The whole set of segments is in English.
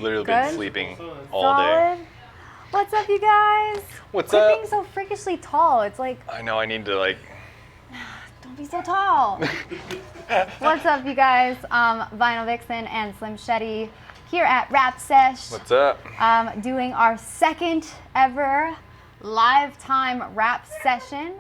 literally Good? been sleeping all day. Solid. What's up, you guys? What's Quit up? being so freakishly tall. It's like, I know I need to like. don't be so tall. What's up, you guys? Vinyl Vixen and Slim Shetty here at Rap Sesh. What's up? Doing our second ever live time rap session.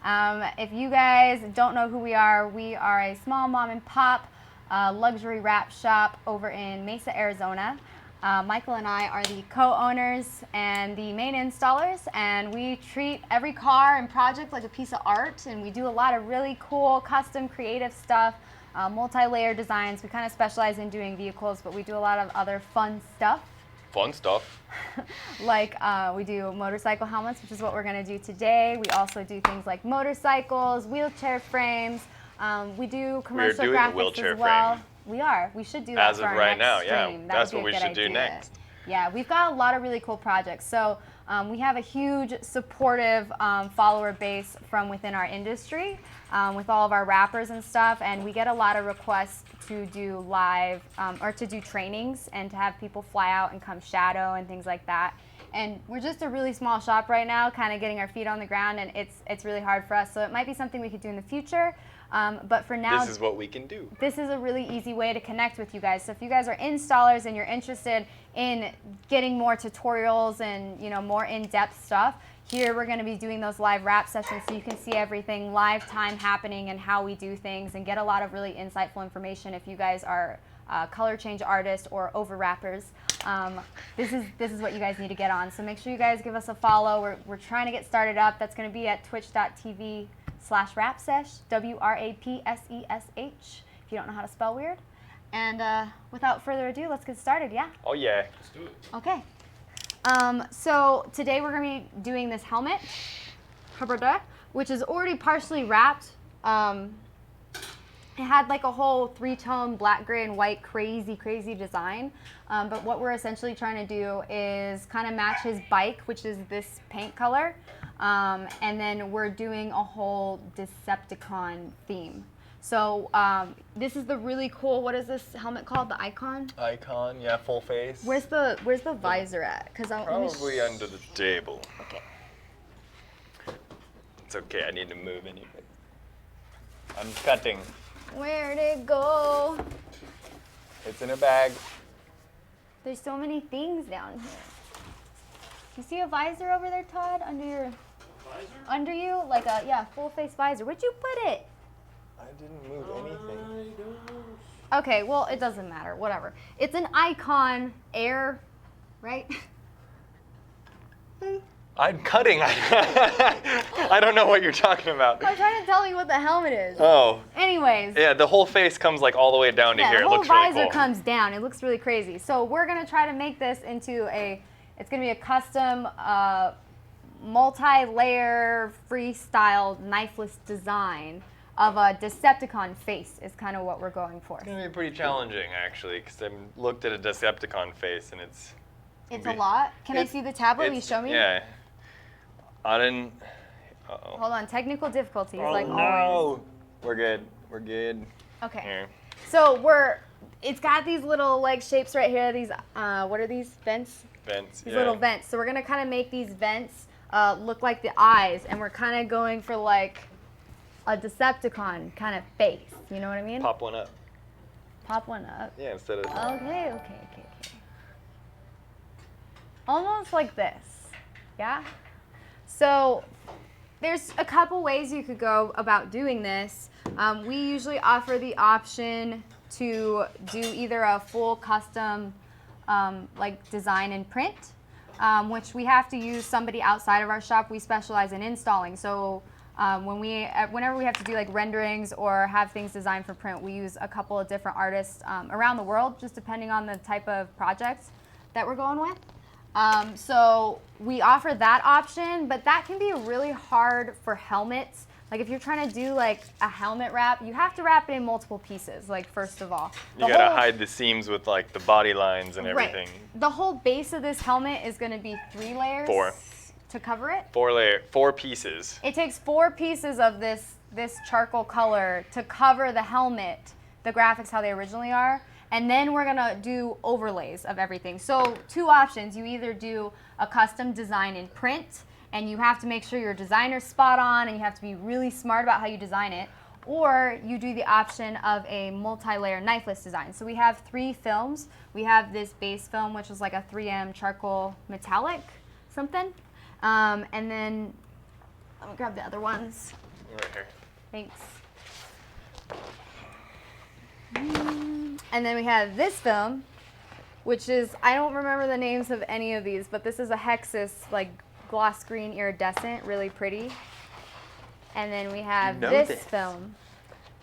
If you guys don't know who we are a small mom and pop luxury rap shop over in Mesa, Arizona. Michael and I are the co-owners and the main installers, and we treat every car and project like a piece of art, and we do a lot of really cool custom creative stuff, multi-layer designs. We kind of specialize in doing vehicles, but we do a lot of other fun stuff. Fun stuff. Like we do motorcycle helmets, which is what we're going to do today. We also do things like motorcycles, wheelchair frames. We do commercial doing a graphics wheelchair as well. frame. We are. We should do that As for of our right next now, stream. yeah. That That's would be what a we good should do idea. next. Yeah, we've got a lot of really cool projects. So we have a huge supportive follower base from within our industry with all of our rappers and stuff, and we get a lot of requests to do live or to do trainings and to have people fly out and come shadow and things like that. And we're just a really small shop right now, kind of getting our feet on the ground, and it's really hard for us. So it might be something we could do in the future. But for now, This is what we can do. this is a really easy way to connect with you guys. So if you guys are installers and you're interested in getting more tutorials and more in-depth stuff, here we're going to be doing those live rap sessions so you can see everything live time happening and how we do things and get a lot of really insightful information if you guys are color change artists or over rappers. This is what you guys need to get on. So make sure you guys give us a follow. We're trying to get started up. That's going to be at twitch.tv/rapsesh, WRAPSESH, if you don't know how to spell weird. And without further ado, let's get started, yeah? Oh yeah. Let's do it. Okay. So today we're going to be doing this helmet, which is already partially wrapped. It had like a whole three-tone black, gray, and white crazy design. But what we're essentially trying to do is kind of match his bike, which is this paint color. And then we're doing a whole Decepticon theme. So this is the really cool, what is this helmet called? The Icon? Icon, yeah, full face. Where's the visor at? Probably under the table. Okay. It's okay, I need to move anyway. I'm cutting. Where'd it go? It's in a bag. There's so many things down here. You see a visor over there, Todd? Under you? Like a, full face visor. Where'd you put it? I didn't move anything. Okay, well, it doesn't matter. Whatever. It's an Icon Air, right? I'm cutting. I don't know what you're talking about. I'm trying to tell you what the helmet is. Oh. Anyways. Yeah, the whole face comes like all the way down to here. The It whole looks really visor cool. comes down. It looks really crazy. So we're going to try to make this into it's going to be a custom multi-layer freestyle knifeless design of a Decepticon face is kind of what we're going for. It's going to be pretty challenging, actually, because I looked at a Decepticon face, and it's a lot. Can I see the tablet? Will you show me? Yeah. I didn't... Uh-oh. Hold on. Technical difficulties, like always. No! We're good. We're good. Okay. Here. So it's got these little leg shapes right here. These, what are these? Vents? Vents, These yeah. little vents. So we're going to kind of make these vents look like the eyes, and we're kind of going for like a Decepticon kind of face. You know what I mean? Pop one up. Pop one up. Yeah, instead of... Okay. Almost like this. Yeah? So there's a couple ways you could go about doing this. We usually offer the option to do either a full custom like design and print, which we have to use somebody outside of our shop. We specialize in installing. So whenever we have to do like renderings or have things designed for print, we use a couple of different artists around the world, just depending on the type of projects that we're going with. So we offer that option, but that can be really hard for helmets. Like if you're trying to do like a helmet wrap, you have to wrap it in multiple pieces, like first of all. You gotta hide the seams with like the body lines and everything. Right. The whole base of this helmet is gonna be 3 layers. 4. To cover it. 4 pieces. It takes 4 pieces of this charcoal color to cover the helmet, the graphics how they originally are, and then we're gonna do overlays of everything. So 2 options: you either do a custom design in print, and you have to make sure your designer's spot on, and you have to be really smart about how you design it, or you do the option of a multi-layer knifeless design. So we have 3 films. We have this base film, which is like a 3M charcoal metallic something, and then let me grab the other ones. Right here. Thanks. And then we have this film, which is, I don't remember the names of any of these, but this is a Hexus, like gloss green iridescent, really pretty. And then we have this film,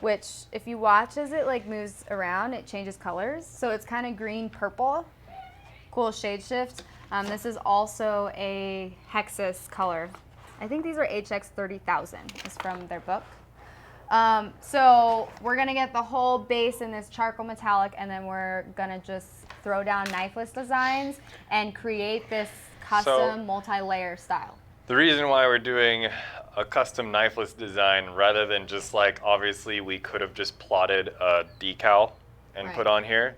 which if you watch as it like moves around, it changes colors. So it's kind of green purple, cool shade shift. This is also a Hexus color. I think these are HX 30,000, is from their book. So we're gonna get the whole base in this charcoal metallic, and then we're gonna just throw down knifeless designs and create this custom multi-layer style. The reason why we're doing a custom knifeless design rather than just like, obviously we could have just plotted a decal and put on here,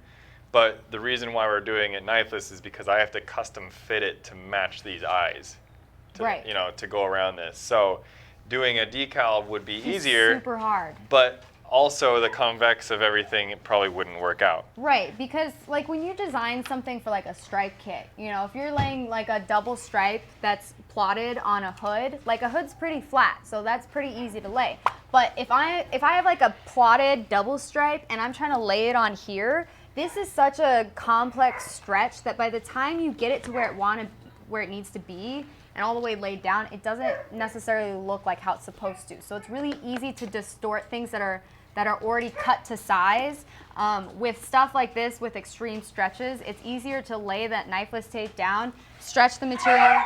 but the reason why we're doing it knifeless is because I have to custom fit it to match these eyes, to, you know, to go around this. So doing a decal would be easier, super hard, but also the convex of everything, it probably wouldn't work out. Right, because like when you design something for like a stripe kit, you know, if you're laying like a double stripe that's plotted on a hood, like a hood's pretty flat, so that's pretty easy to lay. But if I have like a plotted double stripe and I'm trying to lay it on here, this is such a complex stretch that by the time you get it to where it needs to be, and all the way laid down, it doesn't necessarily look like how it's supposed to. So it's really easy to distort things that are already cut to size. With stuff like this, with extreme stretches, it's easier to lay that knifeless tape down, stretch the material.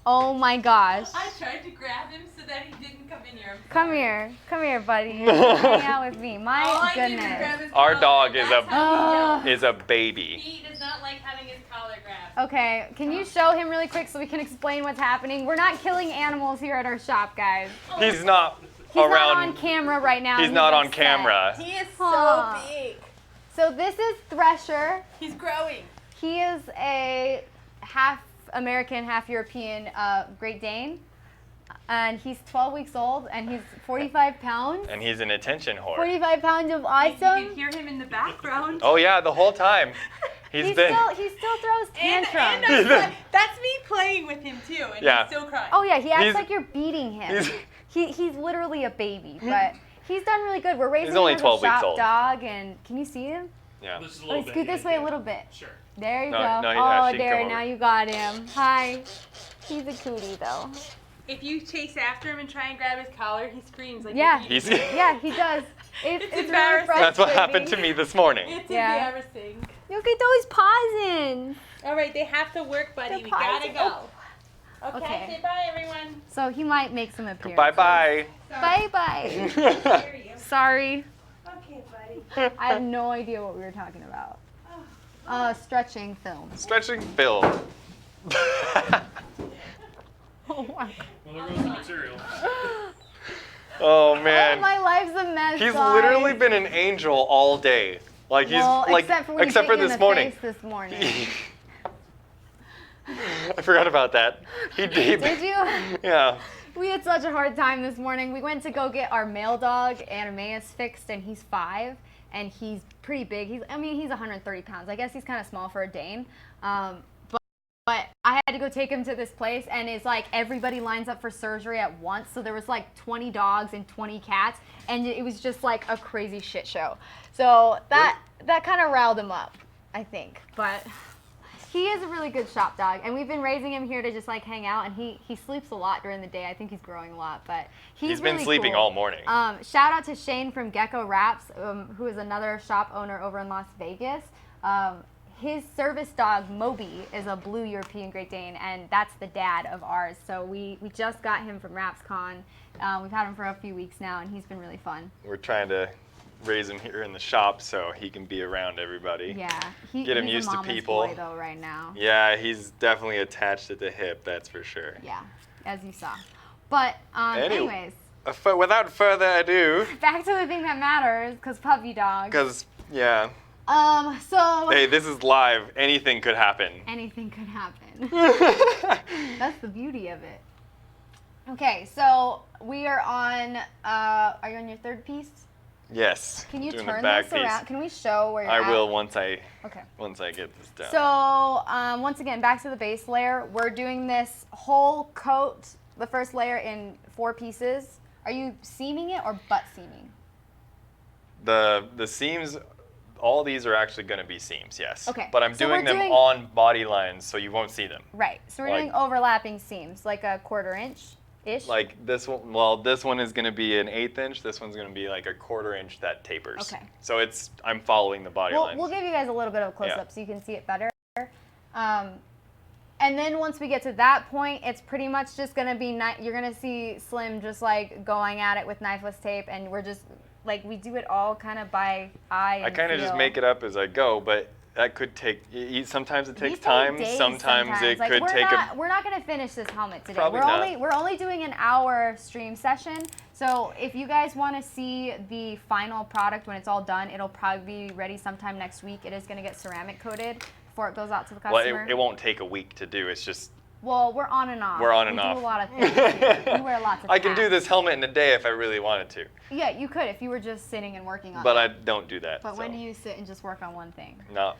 Oh my gosh. I tried to grab him so that he didn't come in here. Come here, buddy. Hang out with me. My goodness. Our dog is a baby. He does not like having his collar grabbed. Okay, can you show him really quick so we can explain what's happening? We're not killing animals here at our shop, guys. He's not He's around. not on camera right now. He's not on upset. camera. He is so big. So this is Thresher. He's growing. He is a half American, half European Great Dane. And he's 12 weeks old, and he's 45 pounds. And he's an attention whore. 45 pounds of You awesome. can hear him in the background. Oh yeah, the whole time. He still throws tantrums. And that's me playing with him too, and he's still crying. Oh yeah, he acts like you're beating him. He's literally a baby, but he's done really good. We're raising him as a 12 weeks shop old. dog, and can you see him? Yeah. Scoot this way a little bit. Sure. There you go. yeah, Oh, there, now you got him. Hi. He's a cootie though. If you chase after him and try and grab his collar, he screams like Yeah. a baby. Yeah, he does. It's really embarrassing. frustrating. That's what happened to me this morning. It's Yeah. embarrassing. Look at those paws in. All right, they have to work, buddy. They're We gotta pausing. go. Okay, Okay. say bye, everyone. So he might make some appearances. Bye-bye. Bye-bye. Hear you. Sorry. Okay, buddy. I have no idea what we were talking about. Stretching film. Stretching film. Oh my. Well, there goes the material. Oh man. Oh, my life's a mess. He's guys. literally been an angel all day. Like he's like except for, when except he for bit you this in the morning. face this morning. I forgot about that. He did. Did you? Yeah. We had such a hard time this morning. We went to go get our male dog, Animaeus, fixed, and he's 5, and he's pretty big. He's 130 pounds. I guess he's kind of small for a Dane. But I had to go take him to this place, and it's like everybody lines up for surgery at once. So there was like 20 dogs and 20 cats, and it was just like a crazy shit show. So that kind of riled him up, I think. But he is a really good shop dog, and we've been raising him here to just like hang out, and he sleeps a lot during the day. I think he's growing a lot, but he's been really sleeping cool. all morning. Shout out to Shane from Gecko Wraps, who is another shop owner over in Las Vegas. His service dog, Moby, is a blue European Great Dane, and that's the dad of ours. So we just got him from RapsCon. We've had him for a few weeks now, and he's been really fun. We're trying to raise him here in the shop so he can be around everybody. Yeah. Get him he's used a to mama's people. boy, though, right now. Yeah, he's definitely attached at the hip, that's for sure. Yeah, as you saw. But anyways, Without further ado, back to the thing that matters, because puppy dogs. because Yeah. So Hey, this is live. Anything could happen. anything could happen. That's the beauty of it. Okay, so we are on. Are you on your third piece? Yes. Can you doing the turn back this piece. around? Can we show where you're I at? will once I get this done. So once again, back to the base layer. We're doing this whole coat, the first layer, in 4 pieces. Are you seaming it or butt seaming? The seams, all these are actually going to be seams, yes. Okay, But I'm so doing we're them doing- on body lines, so you won't see them. Right. So we're Like- doing overlapping seams, like a 1/4 inch-ish. Like this one, well, this one is going to be an 1/8 inch. This one's going to be like a 1/4 inch that tapers. Okay. So I'm following the body lines. We'll give you guys a little bit of a close-up Yeah. so you can see it better. And then once we get to that point, it's pretty much just going to be, you're going to see Slim just like going at it with knifeless tape, and we're just, like, we do it all kind of by eye and I kind of just feel. make it up as I go, but that could take, sometimes it takes These take time, days sometimes it Like, could we're take not, We're not going to finish this helmet today. Probably we're not. we're only doing an hour stream session. So if you guys want to see the final product when it's all done, it'll probably be ready sometime next week. It is going to get ceramic coated before it goes out to the customer. Well, it won't take a week to do. It's just, Well, we're on and off. we're on and we off. do a lot of things. We wear lots of I can do hats. this helmet in a day if I really wanted to, Yeah, you could if you were just sitting and working on but it. I don't do that. But when so. do you sit and just work on one thing? Not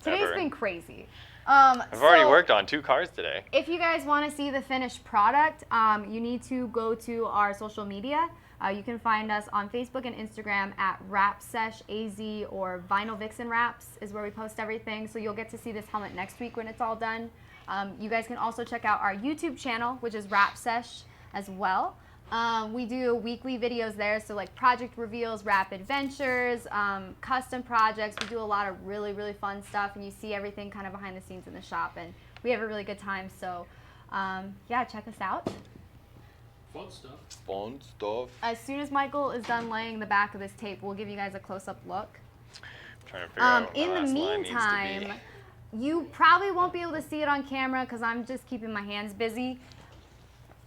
Today's ever. been crazy. I've already worked on 2 cars today. If you guys want to see the finished product, you need to go to our social media. You can find us on Facebook and Instagram at RapSeshAZ or Vinyl Vixen Wraps is where we post everything. So you'll get to see this helmet next week when it's all done. You guys can also check out our YouTube channel, which is RapSesh as well. We do weekly videos there, so like project reveals, rap adventures, custom projects. We do a lot of really, really fun stuff, and you see everything kind of behind the scenes in the shop, and we have a really good time. So, yeah, check us out. Fun stuff. Fun stuff. As soon as Michael is done laying the back of this tape, we'll give you guys a close-up look. I'm trying to figure out what In my the last line needs to meantime, be. you probably won't be able to see it on camera because I'm just keeping my hands busy.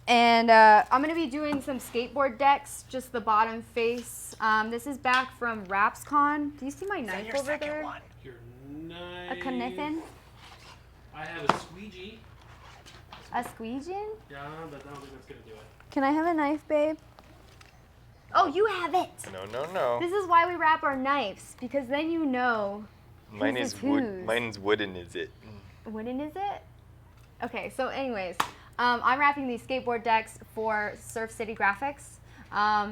And I'm going to be doing some skateboard decks, just the bottom face. This is back from RapsCon. Do you see my Is that knife your over second there? one? Your knife. A kniffin? I have a squeegee. A squeegee? Yeah, but I don't think that's gonna do it. Can I have a knife, babe? Oh, you have it. No. This is why we wrap our knives, because then you know. Mine who's is the wood. who's. Mine's wooden, is it? Wooden, is it? Okay, so anyways, I'm wrapping these skateboard decks for Surf City Graphics.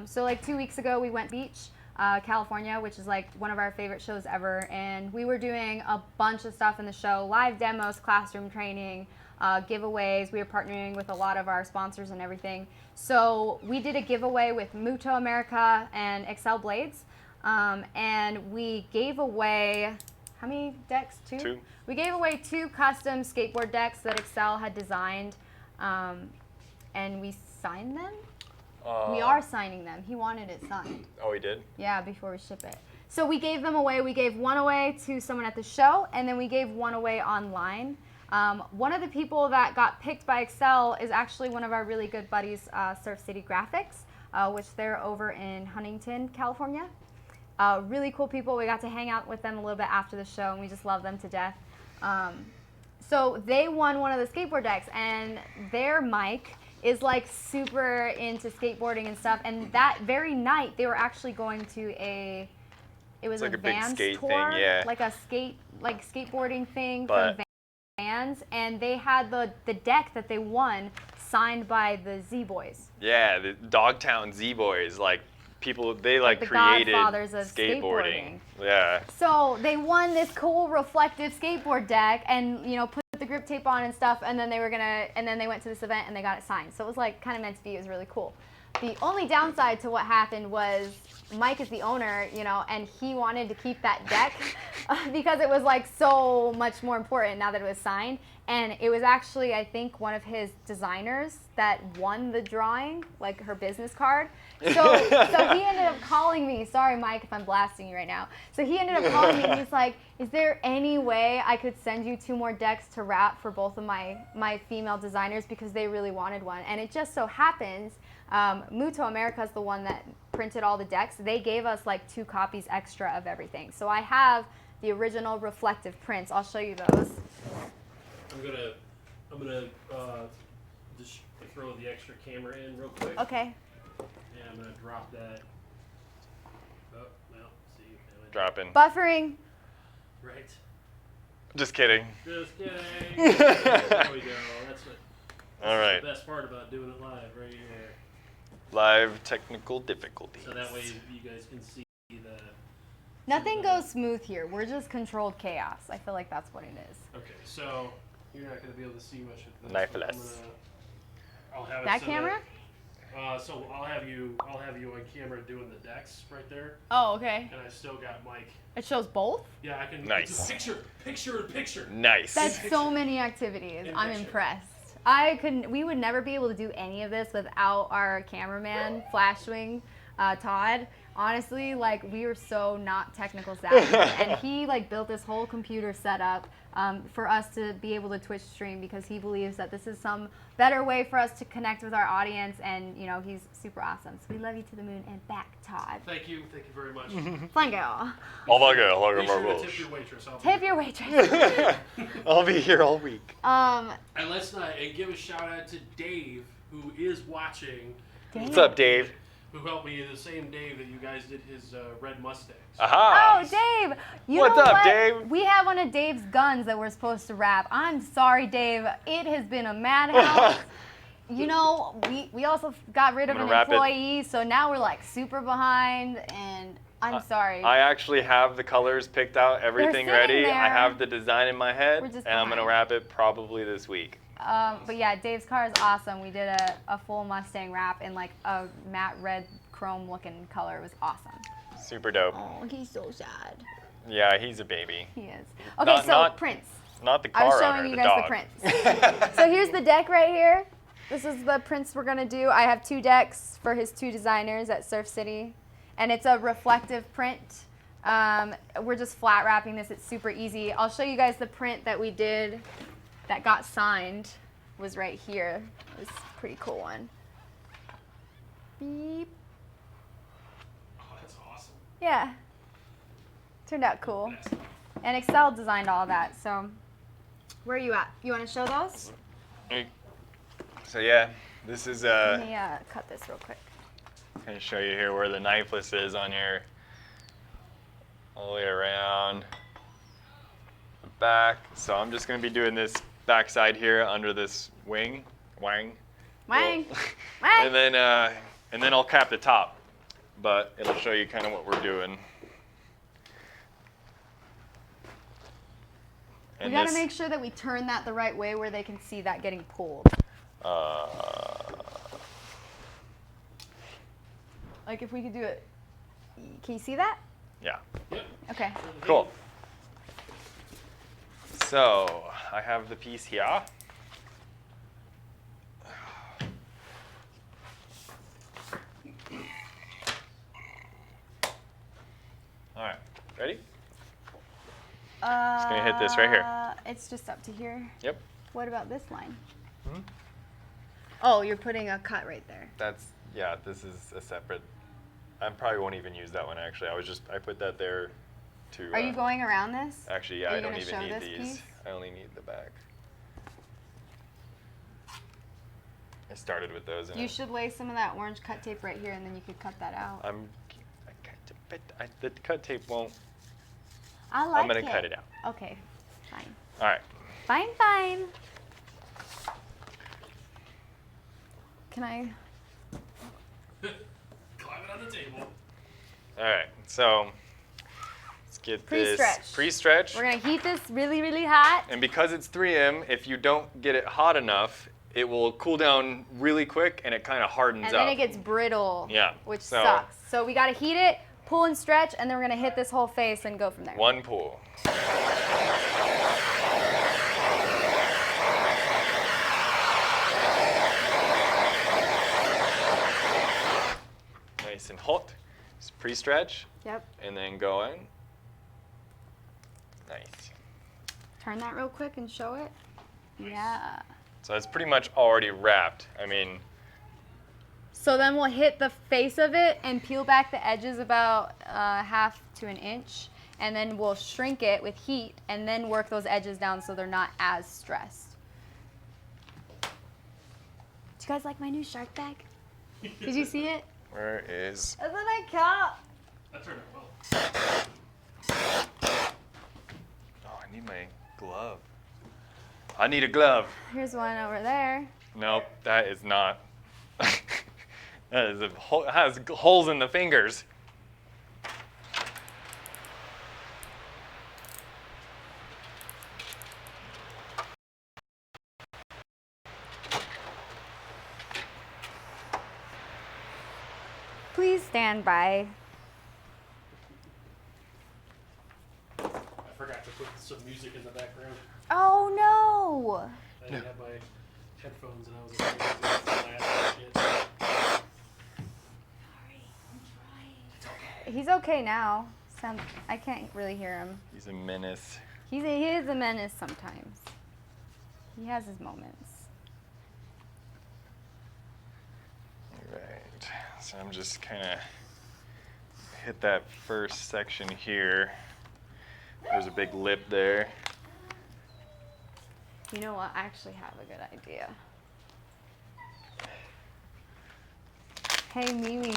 So like 2 weeks ago, we went beach, California, which is like one of our favorite shows ever. And we were doing a bunch of stuff in the show, live demos, classroom training, giveaways. We were partnering with a lot of our sponsors and everything. So we did a giveaway with Muto America and Excel Blades. And we gave away, how many decks? 2? 2. We gave away 2 custom skateboard decks that Excel had designed, and we signed them. We are signing them. He wanted it signed. Oh, he did? Yeah, before we ship it. So we gave them away. We gave one away to someone at the show, and then we gave one away online. One of the people that got picked by Excel is actually one of our really good buddies, Surf City Graphics, which they're over in Huntington, California. Really cool people. We got to hang out with them a little bit after the show, and we just love them to death. So they won one of the skateboard decks, and their Mike is like super into skateboarding and stuff. And that very night, they were actually going to it was It's like a a big Vans skate tour, thing, yeah. like a skateboarding thing But- from Vans, and they had the deck that they won signed by the Z Boys. Yeah, the Dogtown Z-Boys, like people, they like the created godfathers of skateboarding. Yeah. So they won this cool reflective skateboard deck, and put the grip tape on and stuff, and then they went to this event and they got it signed. So it was like kind of meant to be. It was really cool. The only downside to what happened was Mike is the owner, and he wanted to keep that deck because it was like so much more important now that it was signed. And it was actually, I think, one of his designers that won the drawing, like her business card. So he ended up calling me. Sorry, Mike, if I'm blasting you right now. So he ended up calling me, and he's like, is there any way I could send you 2 more decks to wrap for both of my female designers, because they really wanted one. And it just so happens Muto America is the one that printed all the decks, they gave us like 2 copies extra of everything. So I have the original reflective prints. I'll show you those. I'm gonna just throw the extra camera in real quick. Okay. Yeah, I'm gonna drop that. Oh, well, see. Dropping. Buffering. Right. Just kidding. Just kidding. There we go. That's what. All right. The best part about doing it live, right here. Live technical difficulties. So that way you guys can see the. Nothing goes smooth here. We're just controlled chaos. I feel like that's what it is. Okay, so you're not going to be able to see much of this. Knifeless. I'll have it That so camera? So I'll have you on camera doing the decks right there, Oh, okay. and I still got Mike. It shows both? Yeah, I can. Nice. It's a picture. Nice. That's so many activities. I'm Picture. impressed. We would never be able to do any of this without our cameraman, Flashwing, Todd. Honestly, like, we were so not technical savvy, and he like built this whole computer setup for us to be able to Twitch stream because he believes that this is some better way for us to connect with our audience, and you know, he's super awesome. So we love you to the moon and back, Todd. Thank you very much. Flying girl. Be sure to tip your waitress. Tip your waitress. I'll be here all week. And let's not give a shout out to Dave, who is watching. What's up, Dave? Who helped me the same day that you guys did his red Mustangs. Aha! Oh, Dave! You What's know up, what? Dave? We have one of Dave's guns that we're supposed to wrap. I'm sorry, Dave. It has been a madhouse. You know, we also got rid of I'm an gonna wrap it. employee, so now we're like super behind, and I'm sorry. I actually have the colors picked out, everything sitting ready. there. I have the design in my head, We're and just I'm gonna behind. wrap it probably this week. But yeah, Dave's car is awesome. We did a full Mustang wrap in like a matte red chrome looking color. It was awesome. Super dope. Oh, he's so sad. Yeah, he's a baby. He is. Okay, Not- prints. Not the I car was showing owner, you the guys dog. the prints. So here's the deck right here. This is the prints we're gonna do. I have 2 decks for his 2 designers at Surf City, and it's a reflective print. We're just flat wrapping this. It's super easy. I'll show you guys the print that we did that got signed. Was right here. It was a pretty cool one. Beep. Oh, that's awesome. Yeah. Turned out cool. And Excel designed all that. So where are you at? You want to show those? So yeah, this is Let me cut this real quick. gonna show you here where the knifeless is on your all the way around the back. So I'm just gonna be doing this backside here under this wang. Wang. Well, Wang. and then I'll cap the top, but it'll show you kind of what we're doing. We And gotta this, make sure that we turn that the right way where they can see that getting pulled. Like if we could do it. Can you see that? yeah, Yep. Okay. cool. So I have the piece here. All right, ready? Just gonna hit this right here. It's just up to here. Yep. What about this line? Hmm? Oh, you're putting a cut right there. That's, yeah, this is a separate, I probably won't even use that one actually. I put that there to. Are you going around this? Actually, yeah, Are I you don't gonna even show need this these. piece? I only need the back. I started with those. And You should lay some of that orange cut tape right here, and then you could cut that out. The cut tape won't. I like I'm gonna cut it out. Okay, fine. All right. Fine. Can I? Climb it on the table. All right. So let's get this Pre-stretch. pre-stretch. We're gonna heat this really, really hot. And because it's 3M, if you don't get it hot enough, it will cool down really quick and it kind of hardens And up. then it gets brittle. Yeah, Which so- sucks. So we gotta heat it, pull and stretch, and then we're gonna hit this whole face and go from there. One pull. Nice and hot. Just pre-stretch Yep. and then go in. Nice. Turn that real quick and show it. Yeah. So it's pretty much already wrapped. I mean, So then we'll hit the face of it and peel back the edges about half to an inch. And then we'll shrink it with heat and then work those edges down so they're not as stressed. Do you guys like my new shark bag? Did you see it? Where is? Isn't it cute? That turned out well. Oh, I need my glove. I need a glove. Here's one over there. Nope, that is not. That is has holes in the fingers. Please stand by. I forgot to put some music in the background. Oh no! I didn't have my headphones and I was afraid it was gonna blast and shit. He's okay now. I can't really hear him. He's a menace. He is a menace sometimes. He has his moments. Right. So I'm just kind of hit that first section here. There's a big lip there. You know what? I actually have a good idea. Hey Mimi,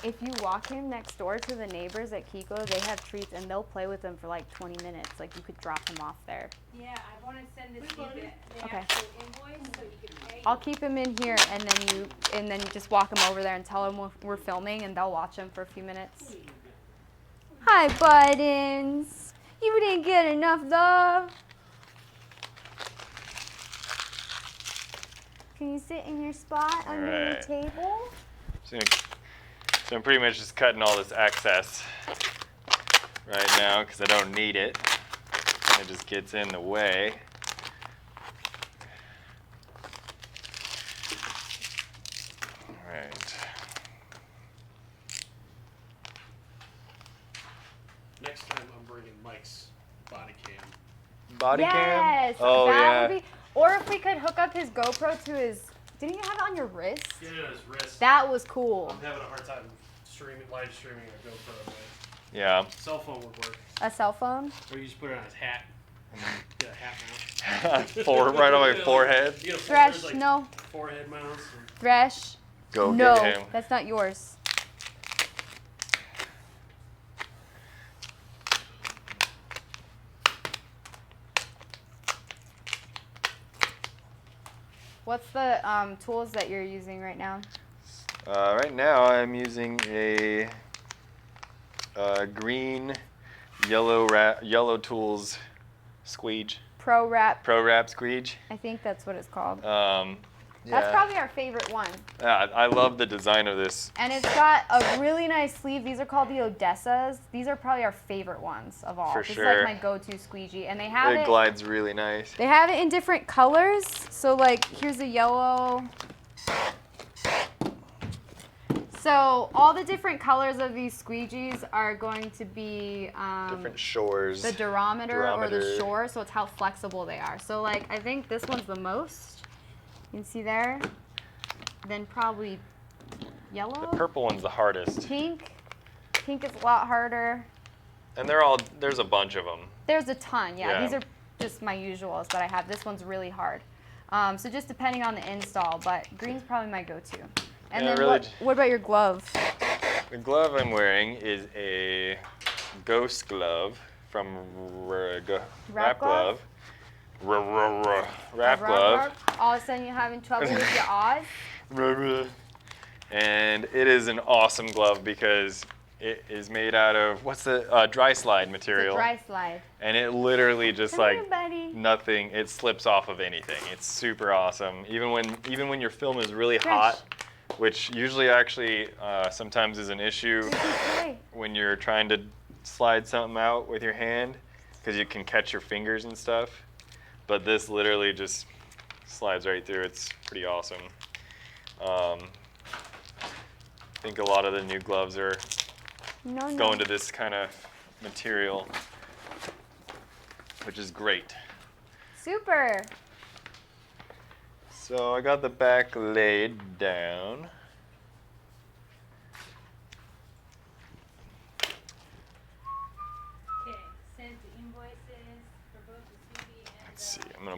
if you walk him next door to the neighbors at Kiko, they have treats and they'll play with them for like 20 minutes. Like you could drop him off there. Yeah, I want to send this to you the Okay. actual invoice so you can pay. I'll keep him in here and then you just walk him over there and tell him we're filming and they'll watch him for a few minutes. Hi, Buttons. You didn't get enough love. Can you sit in your spot under Alright. the table? So I'm pretty much just cutting all this excess right now because I don't need it. It just gets in the way. Alright. Next time I'm bringing Mike's body cam. Body cam? Yes. Oh, that yeah. would be. Or if we could hook up his GoPro to his. Didn't you have it on your wrist? Yeah, his wrist. That was cool. I'm having a hard time live streaming a GoPro. But Yeah. cell phone would work. A cell phone. Or you just put it on his hat. Get a hat mount. Right on my forehead. You get a Thresh, there's, like, no. forehead mounts. Thresh. Go no, get him. that's not yours. What's the tools that you're using right now? Right now I'm using a green, yellow tools squeegee. Pro Wrap. Pro Wrap squeegee. I think that's what it's called. Yeah. That's probably our favorite one. Yeah, I love the design of this. And it's got a really nice sleeve. These are called the Odessas. These are probably our favorite ones of all. For this sure. is like my go-to squeegee. And they have It glides really nice. They have it in different colors. So like here's a yellow. So all the different colors of these squeegees are going to be Different shores. the durometer or the Durometer. shore. So it's how flexible they are. So like I think this one's the most. You can see there. Then probably yellow. The purple one's the hardest. Pink. Pink is a lot harder. And there's a bunch of them. There's a ton, yeah. Yeah. These are just my usuals that I have. This one's really hard. So just depending on the install, but green's probably my go-to. And Yeah, then really what about your glove? The glove I'm wearing is a ghost glove from Wrap Glove. Wrap Glove. All of a sudden you're having trouble with your Oz? And it is an awesome glove because it is made out of, what's the dry slide It's a material. dry slide. And it literally just Come like here, buddy. nothing, it slips off of anything. It's super awesome. Even when your film is really Fresh. hot, which usually actually sometimes is an issue Okay. when you're trying to slide something out with your hand because you can catch your fingers and stuff. But this literally just slides right through. It's pretty awesome. I think a lot of the new gloves are No. going to this kind of material, which is great. Super. So I got the back laid down. I'm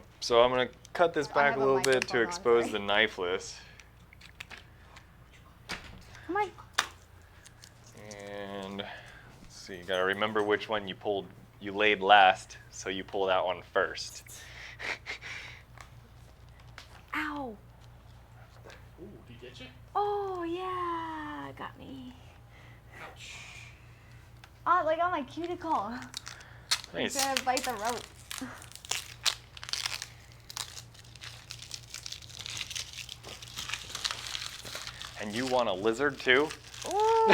gonna cut this I back have a a little bit to microphone on, expose sorry. the knifeless. Come on. And let's see, you gotta remember which one you laid last, so you pull that one first. Ow. Ooh, did he get you? Oh, yeah. Got me. Ouch. Oh, like on my cuticle. Nice. I'm trying to bite the rope. And you want a lizard too? Ooh.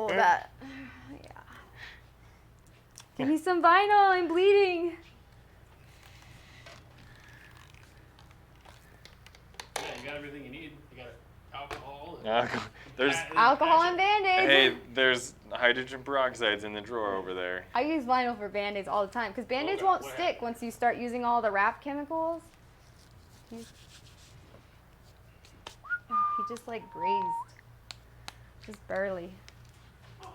That. Yeah. Give me some vinyl. I'm bleeding. Yeah, you got everything you need. You got alcohol. There's Alcohol and Band-Aids. hey, there's hydrogen peroxides in the drawer over there. I use vinyl for Band-Aids all the time because Band-Aids Okay, won't what stick happened? once you start using all the wrap chemicals. He just like grazed. Just barely. Oh.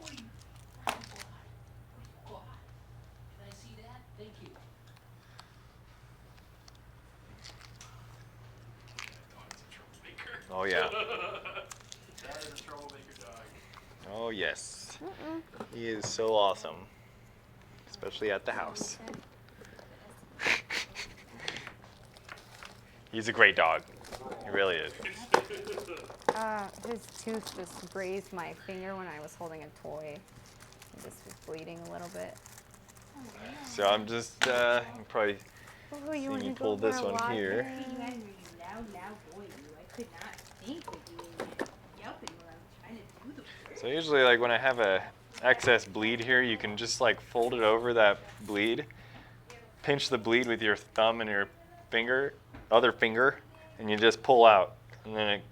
Boy, oh, boy. Can I see that? Thank you. That dog's a troublemaker. Oh yeah. That is a troublemaker dog. Oh yes. He is so awesome. Especially at the house. He's a great dog. He really is. His tooth just grazed my finger when I was holding a toy. It just was bleeding a little bit. So I'm just you can probably Oh, see wanna me go pull for this a one walk, here. Harry? You guys are loud boy. I could not think with you yelping when I'm trying to do the work. So usually like when I have a excess bleed here, you can just like fold it over that bleed. Pinch the bleed with your thumb and your other finger, and you just pull out, and then it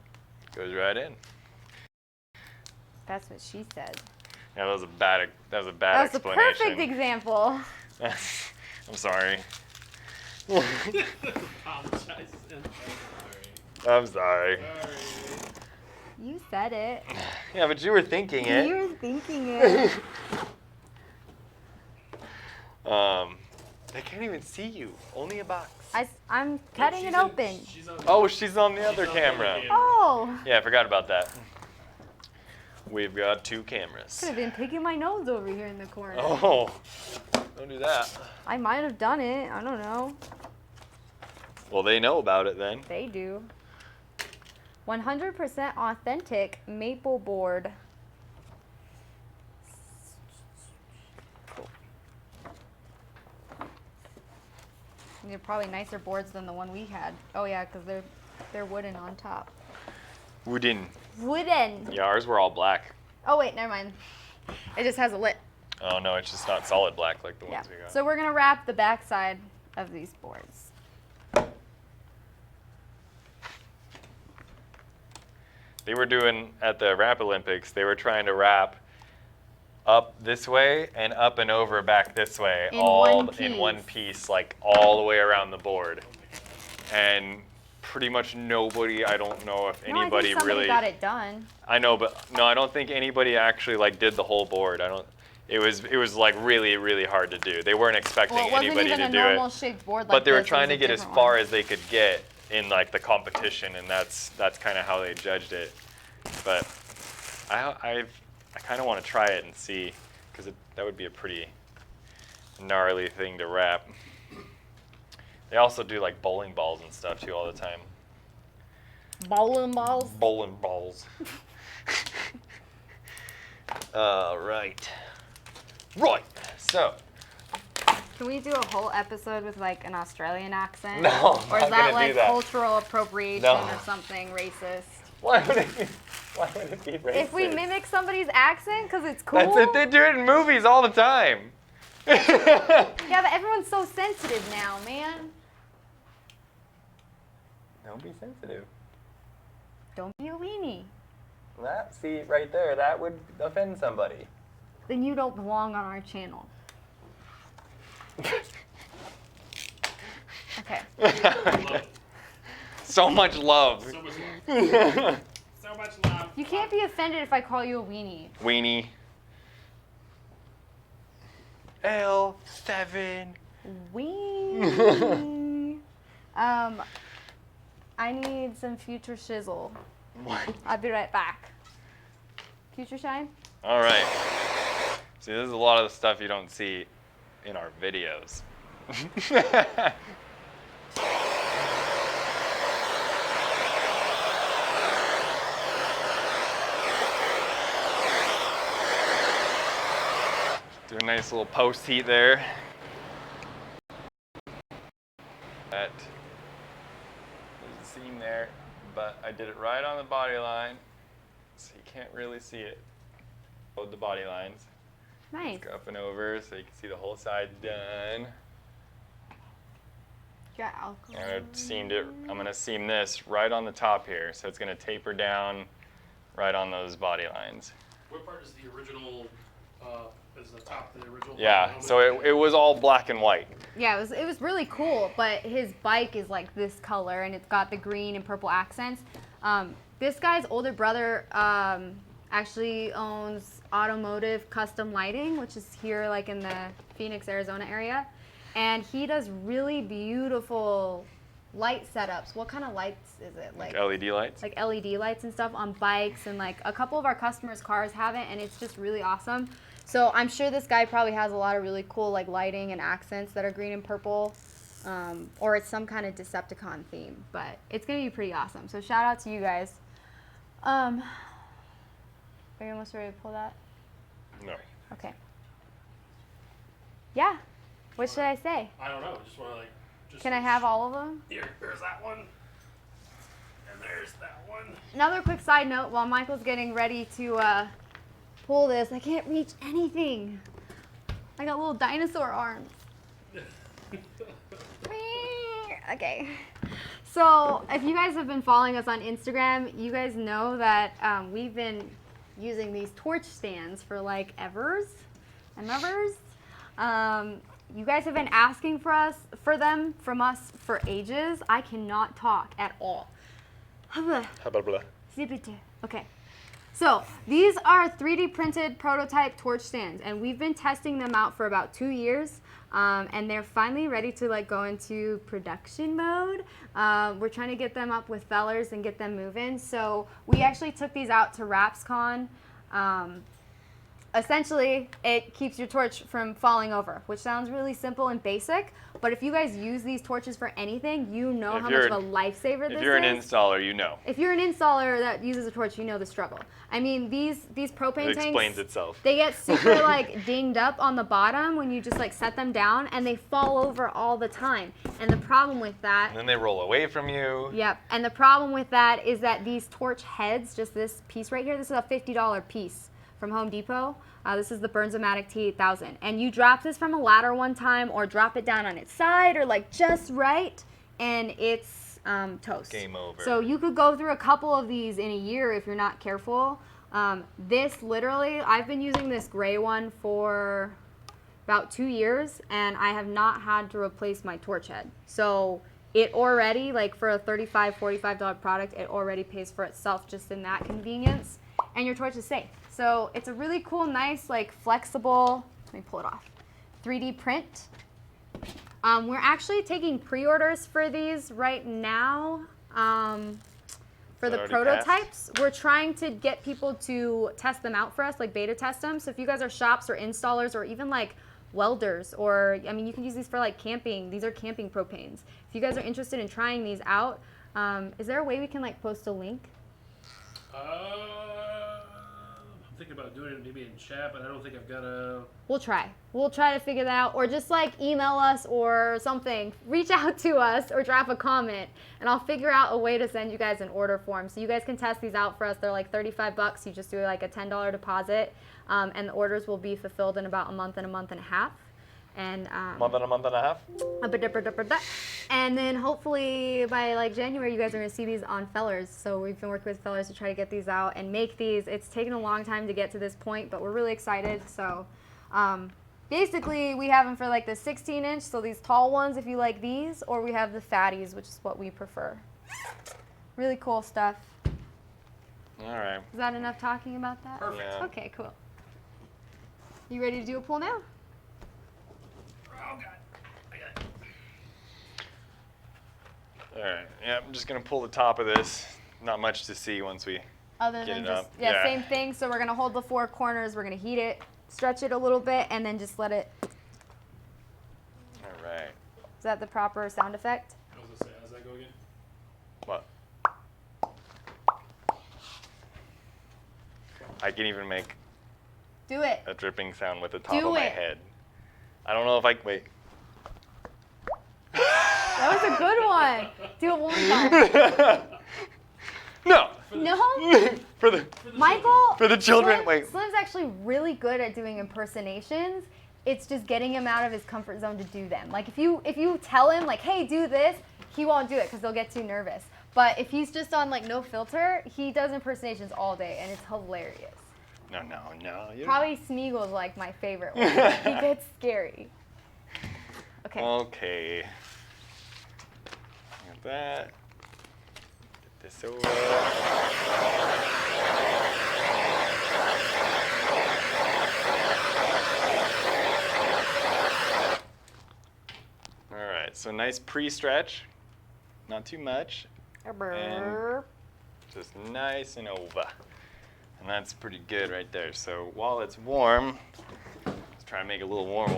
goes right in. That's what she said. Yeah, that was a bad That's the explanation. perfect example. I'm sorry. Apologize. I'm sorry. Sorry. You said it. Yeah, but you were thinking it. You were thinking it. They can't even see you. Only a box. I'm cutting it open. Oh, she's on the other on the other camera. camera. Oh, Yeah, I forgot about that. We've got 2 cameras. could have been picking my nose over here in the corner. Oh, don't do that. I might have done it. I don't know. Well, they know about it then. They do. 100% authentic maple board. Cool. They're probably nicer boards than the one we had. Oh yeah, because they're wooden on top. Wooden. Wooden. Yeah, ours were all black. Oh wait, never mind. It just has a lip. Oh no, it's just not solid black like the Yeah. ones we got. So we're gonna wrap the backside of these boards. They were doing at the Wrap Olympics, they were trying to wrap up this way and up and over back this way, In all one in one piece. piece, like all the way around the board. And pretty much nobody, I don't know if No, I anybody think somebody really got it done. I know, but no, I don't think anybody actually like did the whole board. It was like really, really hard to do. They weren't expecting Well, it wasn't anybody even to a do normal it. shaped board like But they were this, it trying was to a get as different far one. as they could get in like the competition, and that's kind of how they judged it. But I kind of want to try it and see, because that would be a pretty gnarly thing to wrap. They also do like bowling balls and stuff too all the time. Bowling balls. Bowling balls. Right. Right. So. Can we do a whole episode with like an Australian accent? No, Or I'm is not that gonna like do that. cultural appropriation No. or something racist? Why would it be racist? If we mimic somebody's accent because it's cool. That's it. They do it in movies all the time. Yeah, but everyone's so sensitive now, man. Don't be sensitive. Don't be a weenie. That, see, right there, that would offend somebody. Then you don't belong on our channel. Okay. So much love. So much love. So much love. You can't be offended if I call you a weenie. Weenie. L7. Wee. I need some future shizzle. What? I'll be right back. Future shine? All right. See, this is a lot of the stuff you don't see in our videos. Do a nice little post heat there. That there's a seam there, but I did it right on the body line, so you can't really see it. Hold the body lines. Nice. Go up and over so you can see the whole side done. Got alcohol. And I'm gonna seam this right on the top here, so it's gonna taper down right on those body lines. What part is the original, is the top of the original? Yeah, so it was all black and white. Yeah, it was really cool, but his bike is like this color, and it's got the green and purple accents. This guy's older brother actually owns Automotive Custom Lighting, which is here like in the Phoenix, Arizona area. And he does really beautiful light setups. What kind of lights is it? Like LED lights? Like LED lights and stuff on bikes, and like a couple of our customers' cars have it, and it's just really awesome. So I'm sure this guy probably has a lot of really cool like lighting and accents that are green and purple, or it's some kind of Decepticon theme, but it's gonna be pretty awesome. So shout out to you guys. Are you almost ready to pull that? No. Okay. Yeah. What should I say? I don't know, just wanna like, just. Can I have all of them? There's that one. And there's that one. Another quick side note, while Michael's getting ready to pull this, I can't reach anything. I got little dinosaur arms. Okay. So if you guys have been following us on Instagram, you guys know that we've been using these torch stands for like evers and evers. You guys have been asking for them from us for ages. I cannot talk at all. Okay. So these are 3D printed prototype torch stands, and we've been testing them out for about 2 years, and they're finally ready to like go into production mode. We're trying to get them up with fellers and get them moving. So we actually took these out to RapsCon. Essentially, it keeps your torch from falling over, which sounds really simple and basic, but if you guys use these torches for anything, you know how much of a lifesaver this is. If you're an installer, you know. If you're an installer that uses a torch, you know the struggle. I mean, these propane tanks, It explains itself. they get super like dinged up on the bottom when you just like set them down, and they fall over all the time. And the problem with that, And then they roll away from you. yep, and the problem with that is that these torch heads, just this piece right here, this is a $50 piece from Home Depot. This is the Bernzomatic T8000. And you drop this from a ladder one time, or drop it down on its side, or like just right, and it's toast. Game over. So you could go through a couple of these in a year if you're not careful. This literally, I've been using this gray one for about 2 years, and I have not had to replace my torch head. So it already, like for a $35, $45 product, it already pays for itself just in that convenience, and your torch is safe. So it's a really cool, nice, like flexible, let me pull it off, 3D print. We're actually taking pre-orders for these right now for the already prototypes. We're trying to get people to test them out for us, like beta test them. So if you guys are shops or installers or even like welders, or I mean, you can use these for like camping. These are camping propanes. If you guys are interested in trying these out, is there a way we can like post a link? I'm thinking about doing it maybe in chat, but I don't think I've got a. We'll try. We'll try to figure that out, or just like email us or something. Reach out to us or drop a comment, and I'll figure out a way to send you guys an order form so you guys can test these out for us. They're like $35. You just do like a $10 deposit, and the orders will be fulfilled in about a month and a half. And A month and a half? and then hopefully by like January, you guys are gonna see these on fellers. So we've been working with fellers to try to get these out and make these. It's taken a long time to get to this point, but we're really excited. So basically we have them for like the 16-inch, so these tall ones if you like these, or we have the fatties, which is what we prefer. Really cool stuff. All right. Is that enough talking about that? Perfect. Yeah. Okay, cool. You ready to do a pull now? Oh god. I got it. All right. Yeah, I'm just gonna pull the top of this. Not much to see once we. Other Get than it just, up. yeah, Yeah. same thing. So we're gonna hold the four corners, we're gonna heat it, stretch it a little bit, and then just let it. All right. Is that the proper sound effect? I was gonna say, how's that go again? What? I can even make Do it. a dripping sound with the top Do of my it. head. I don't know if I wait. That was a good one. Do it one more time. No. No? For the Michael. For the children, Slim, wait. Slim's actually really good at doing impersonations. It's just getting him out of his comfort zone to do them. Like if you tell him like, hey, do this, he won't do it because he'll get too nervous. But if he's just on like no filter, he does impersonations all day and it's hilarious. No. You Probably Smeagol's like my favorite one. He gets scary. Okay. Okay. Like that. Get this over. All right. So nice pre-stretch. Not too much. Burp. Just nice and over. And that's pretty good right there. So while it's warm, let's try to make it a little warm.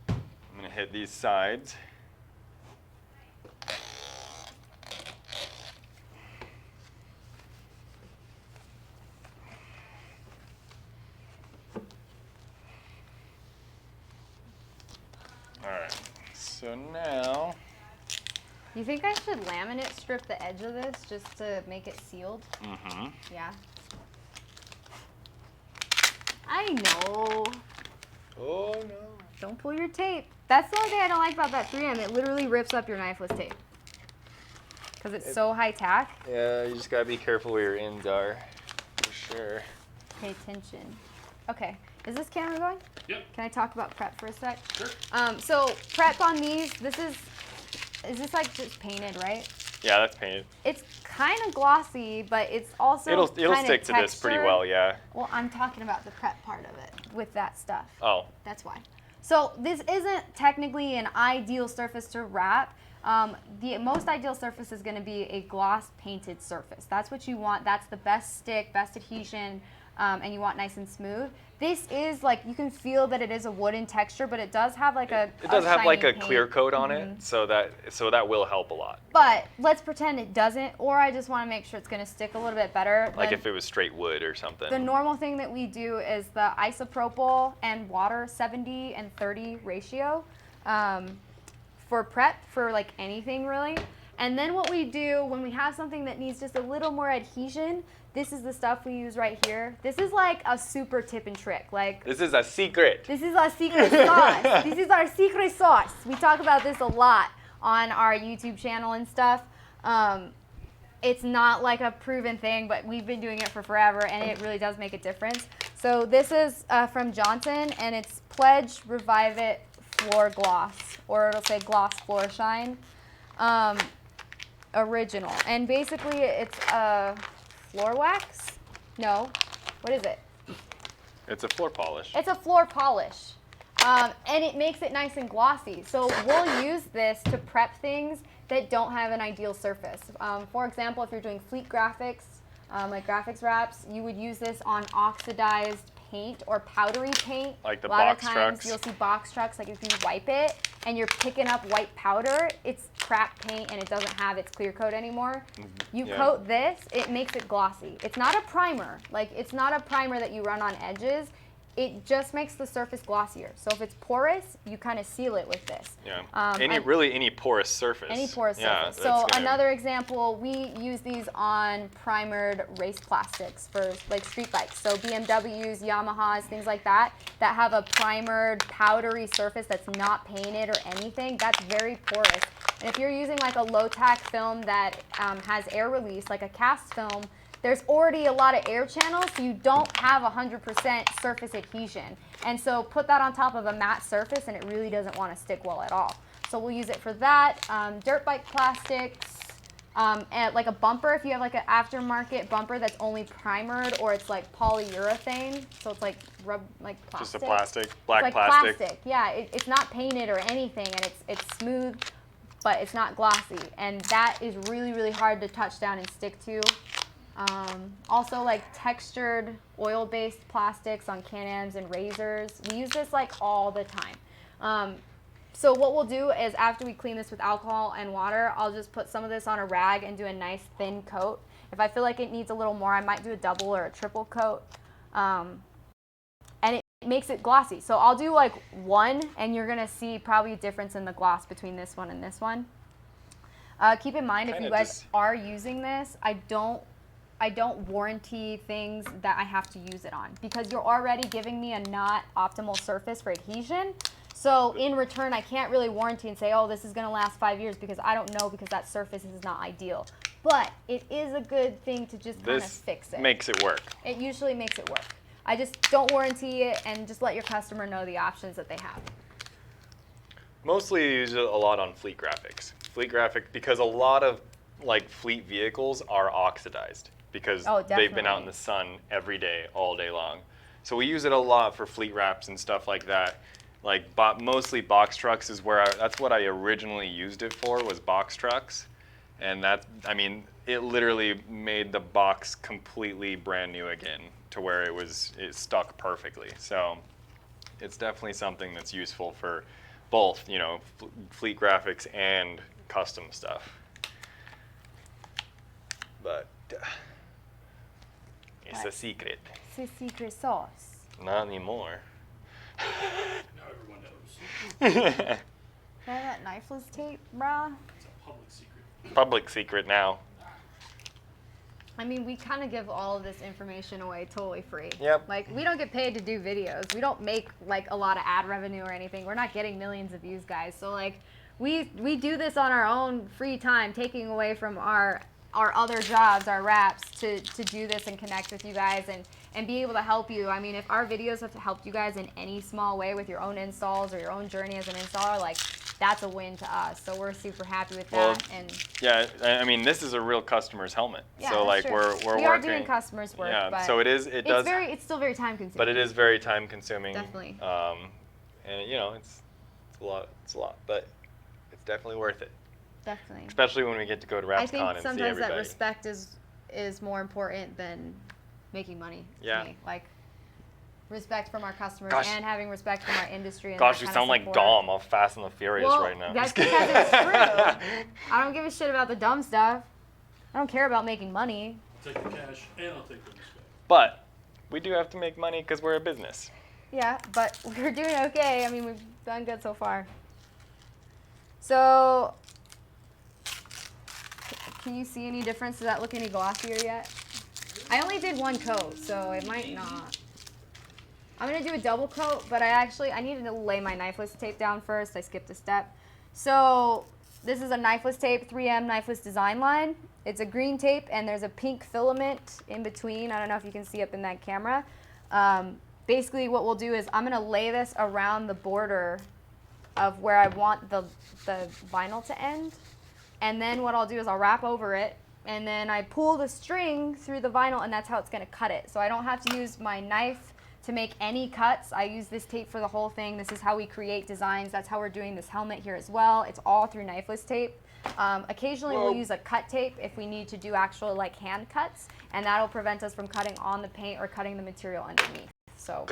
I'm gonna hit these sides. All right, so now, You think I should laminate strip the edge of this just to make it sealed? Yeah. I know. oh no. Don't pull your tape. That's the only thing I don't like about that 3M. It literally rips up your knifeless tape. Because it's so high tack. Yeah, you just gotta be careful where your ends are, for sure. Pay attention. Okay, is this camera going? Yep. Can I talk about prep for a sec? Sure. So prep on these, is this like just painted, right? Yeah, that's painted. It's kind of glossy, but it's also It'll kinda stick to this pretty textured. well, yeah. Well, I'm talking about the prep part of it with that stuff. Oh, That's why. So this isn't technically an ideal surface to wrap. The most ideal surface is going to be a gloss painted surface. That's what you want. That's the best stick, best adhesion, and you want nice and smooth. This is like, you can feel that it is a wooden texture, but it does have like it does have like a shiny clear paint. coat on it, so that will help a lot. But let's pretend it doesn't, or I just want to make sure it's going to stick a little bit better. Like Then if it was straight wood or something. the normal thing that we do is the isopropyl and water 70 and 30 ratio for prep for like anything really. And then what we do when we have something that needs just a little more adhesion, this is the stuff we use right here. This is like a super tip and trick. Like This is a secret. this is our secret sauce. This is our secret sauce. We talk about this a lot on our YouTube channel and stuff. It's not like a proven thing, but we've been doing it for forever, and it really does make a difference. So this is from Johnson, and it's Pledge Revive It Floor Gloss, or it'll say Gloss Floor Shine Original. And basically, it's a floor wax. No, what is it? It's a floor polish. It's a floor polish, and it makes it nice and glossy. So we'll use this to prep things that don't have an ideal surface. For example, if you're doing fleet graphics, like graphics wraps, you would use this on oxidized paint or powdery paint. Like the a lot box of times trucks. you'll see box trucks, like if you wipe it and you're picking up white powder, it's crap paint and it doesn't have its clear coat anymore. You Yeah. coat this, it makes it glossy. It's not a primer. Like it's not a primer that you run on edges. It just makes the surface glossier. So if it's porous, you kind of seal it with this. Yeah. and- Any porous surface. Any porous Yeah, surface. that's So gonna- another example, we use these on primered race plastics for like street bikes. So BMWs, Yamahas, things like that, that have a primered powdery surface that's not painted or anything, that's very porous. And if you're using like a low tack film that has air release, like a cast film, there's already a lot of air channels, so you don't have 100% surface adhesion. And so put that on top of a matte surface and it really doesn't want to stick well at all. So we'll use it for that. Dirt bike plastics, And like a bumper, if you have like an aftermarket bumper that's only primered, or it's like polyurethane, so it's like plastic. Just a plastic, black It's like plastic. Yeah, it's not painted or anything, and it's smooth, but it's not glossy, and that is really, really hard to touch down and stick to. Also, like textured oil-based plastics on Can-Ams and razors. We use this like all the time. So what we'll do is after we clean this with alcohol and water, I'll just put some of this on a rag and do a nice thin coat. If I feel like it needs a little more, I might do a double or a triple coat. And it makes it glossy. So I'll do like one, and you're going to see probably a difference in the gloss between this one and this one. Keep in mind, if you guys are using this, I don't warranty things that I have to use it on, because you're already giving me a not optimal surface for adhesion. So in return, I can't really warranty and say, oh, this is going to last 5 years, because I don't know, because that surface is not ideal. But it is a good thing to just kind of fix it. Makes it work. It usually makes it work. I just don't warranty it, and just let your customer know the options that they have. Mostly you use it a lot on fleet graphics. Because a lot of like fleet vehicles are oxidized, because they've been out in the sun every day, all day long. So we use it a lot for fleet wraps and stuff like that. Like mostly box trucks is where that's what I originally used it for, was box trucks. And it literally made the box completely brand new again, to where it stuck perfectly. So it's definitely something that's useful for both, fleet graphics and custom stuff. But it's a secret. It's a secret sauce. Not anymore. Now everyone knows. Can I have that knifeless tape, brah? It's a public secret. Public secret now. I mean, we kind of give all of this information away totally free. Yep. Like, we don't get paid to do videos. We don't make, like, a lot of ad revenue or anything. We're not getting millions of views, guys. So, like, we do this on our own free time, taking away from our other jobs, our wraps, to do this and connect with you guys and be able to help you. I mean, if our videos have helped you guys in any small way with your own installs or your own journey as an installer, like, that's a win to us. So we're super happy with that. And yeah, I mean, this is a real customer's helmet. yeah, so like true. we're we working. are doing customers work. Yeah, but so it's still very time consuming. But it is very time consuming. Definitely. And it's a lot, but it's definitely worth it. Definitely. Especially when we get to go to RapsCon and see everybody. I think sometimes that respect is more important than making money. Yeah. To me. Like, respect from our customers and having respect from our industry. And gosh, you sound like Dom off Fast and the Furious right now. That's because it's true. I don't give a shit about the dumb stuff. I don't care about making money. I'll take the cash and I'll take the respect. But we do have to make money because we're a business. Yeah, but we're doing okay. I mean, we've done good so far. So, can you see any difference? Does that look any glossier yet? I only did one coat, so it might not. I'm going to do a double coat, but I needed to lay my knifeless tape down first. I skipped a step. So this is a knifeless tape, 3M knifeless design line. It's a green tape, and there's a pink filament in between. I don't know if you can see up in that camera. Basically, what we'll do is I'm going to lay this around the border of where I want the vinyl to end. And then what I'll do is I'll wrap over it, and then I pull the string through the vinyl, and that's how it's going to cut it. So I don't have to use my knife to make any cuts. I use this tape for the whole thing. This is how we create designs. That's how we're doing this helmet here as well. It's all through knifeless tape. Occasionally we'll use a cut tape if we need to do actual like hand cuts, and that'll prevent us from cutting on the paint or cutting the material underneath. So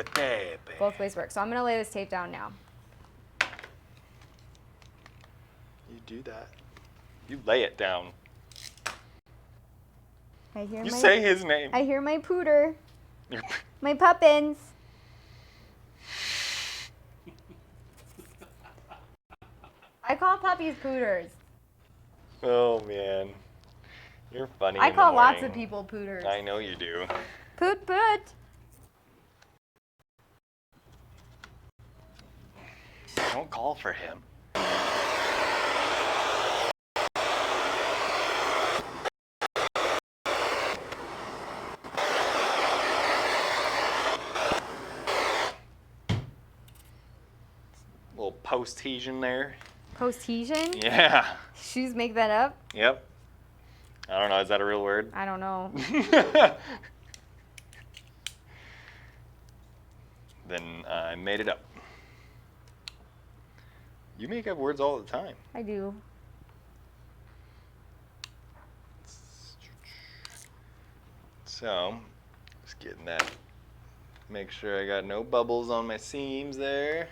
both ways work. So I'm going to lay this tape down now. You do that. You lay it down. You say his name. I hear my pooter. My puppins. I call puppies pooters. Oh man, you're funny. I call lots of people pooters. I know you do. Poot poot. Don't call for him. Little post-hesion there. Post-hesion? Yeah. Shoes make that up? Yep. I don't know. Is that a real word? I don't know. Then I made it up. You make up words all the time. I do. So, just getting that. Make sure I got no bubbles on my seams there.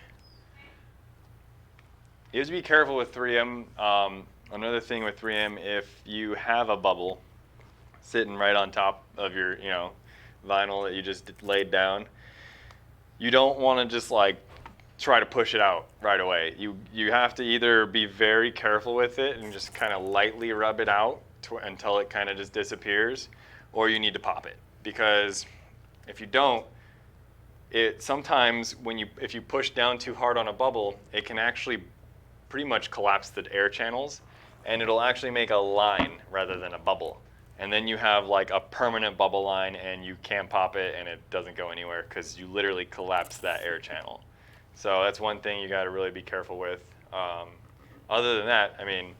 You have to be careful with 3M. Another thing with 3M, if you have a bubble sitting right on top of your, vinyl that you just laid down, you don't want to just like try to push it out right away. You have to either be very careful with it and just kind of lightly rub it out until it kind of just disappears, or you need to pop it, because if you don't, it sometimes if you push down too hard on a bubble, it can actually pretty much collapse the air channels, and it'll actually make a line rather than a bubble. And then you have like a permanent bubble line, and you can't pop it, and it doesn't go anywhere because you literally collapse that air channel. So that's one thing you got to really be careful with. Other than that, I mean,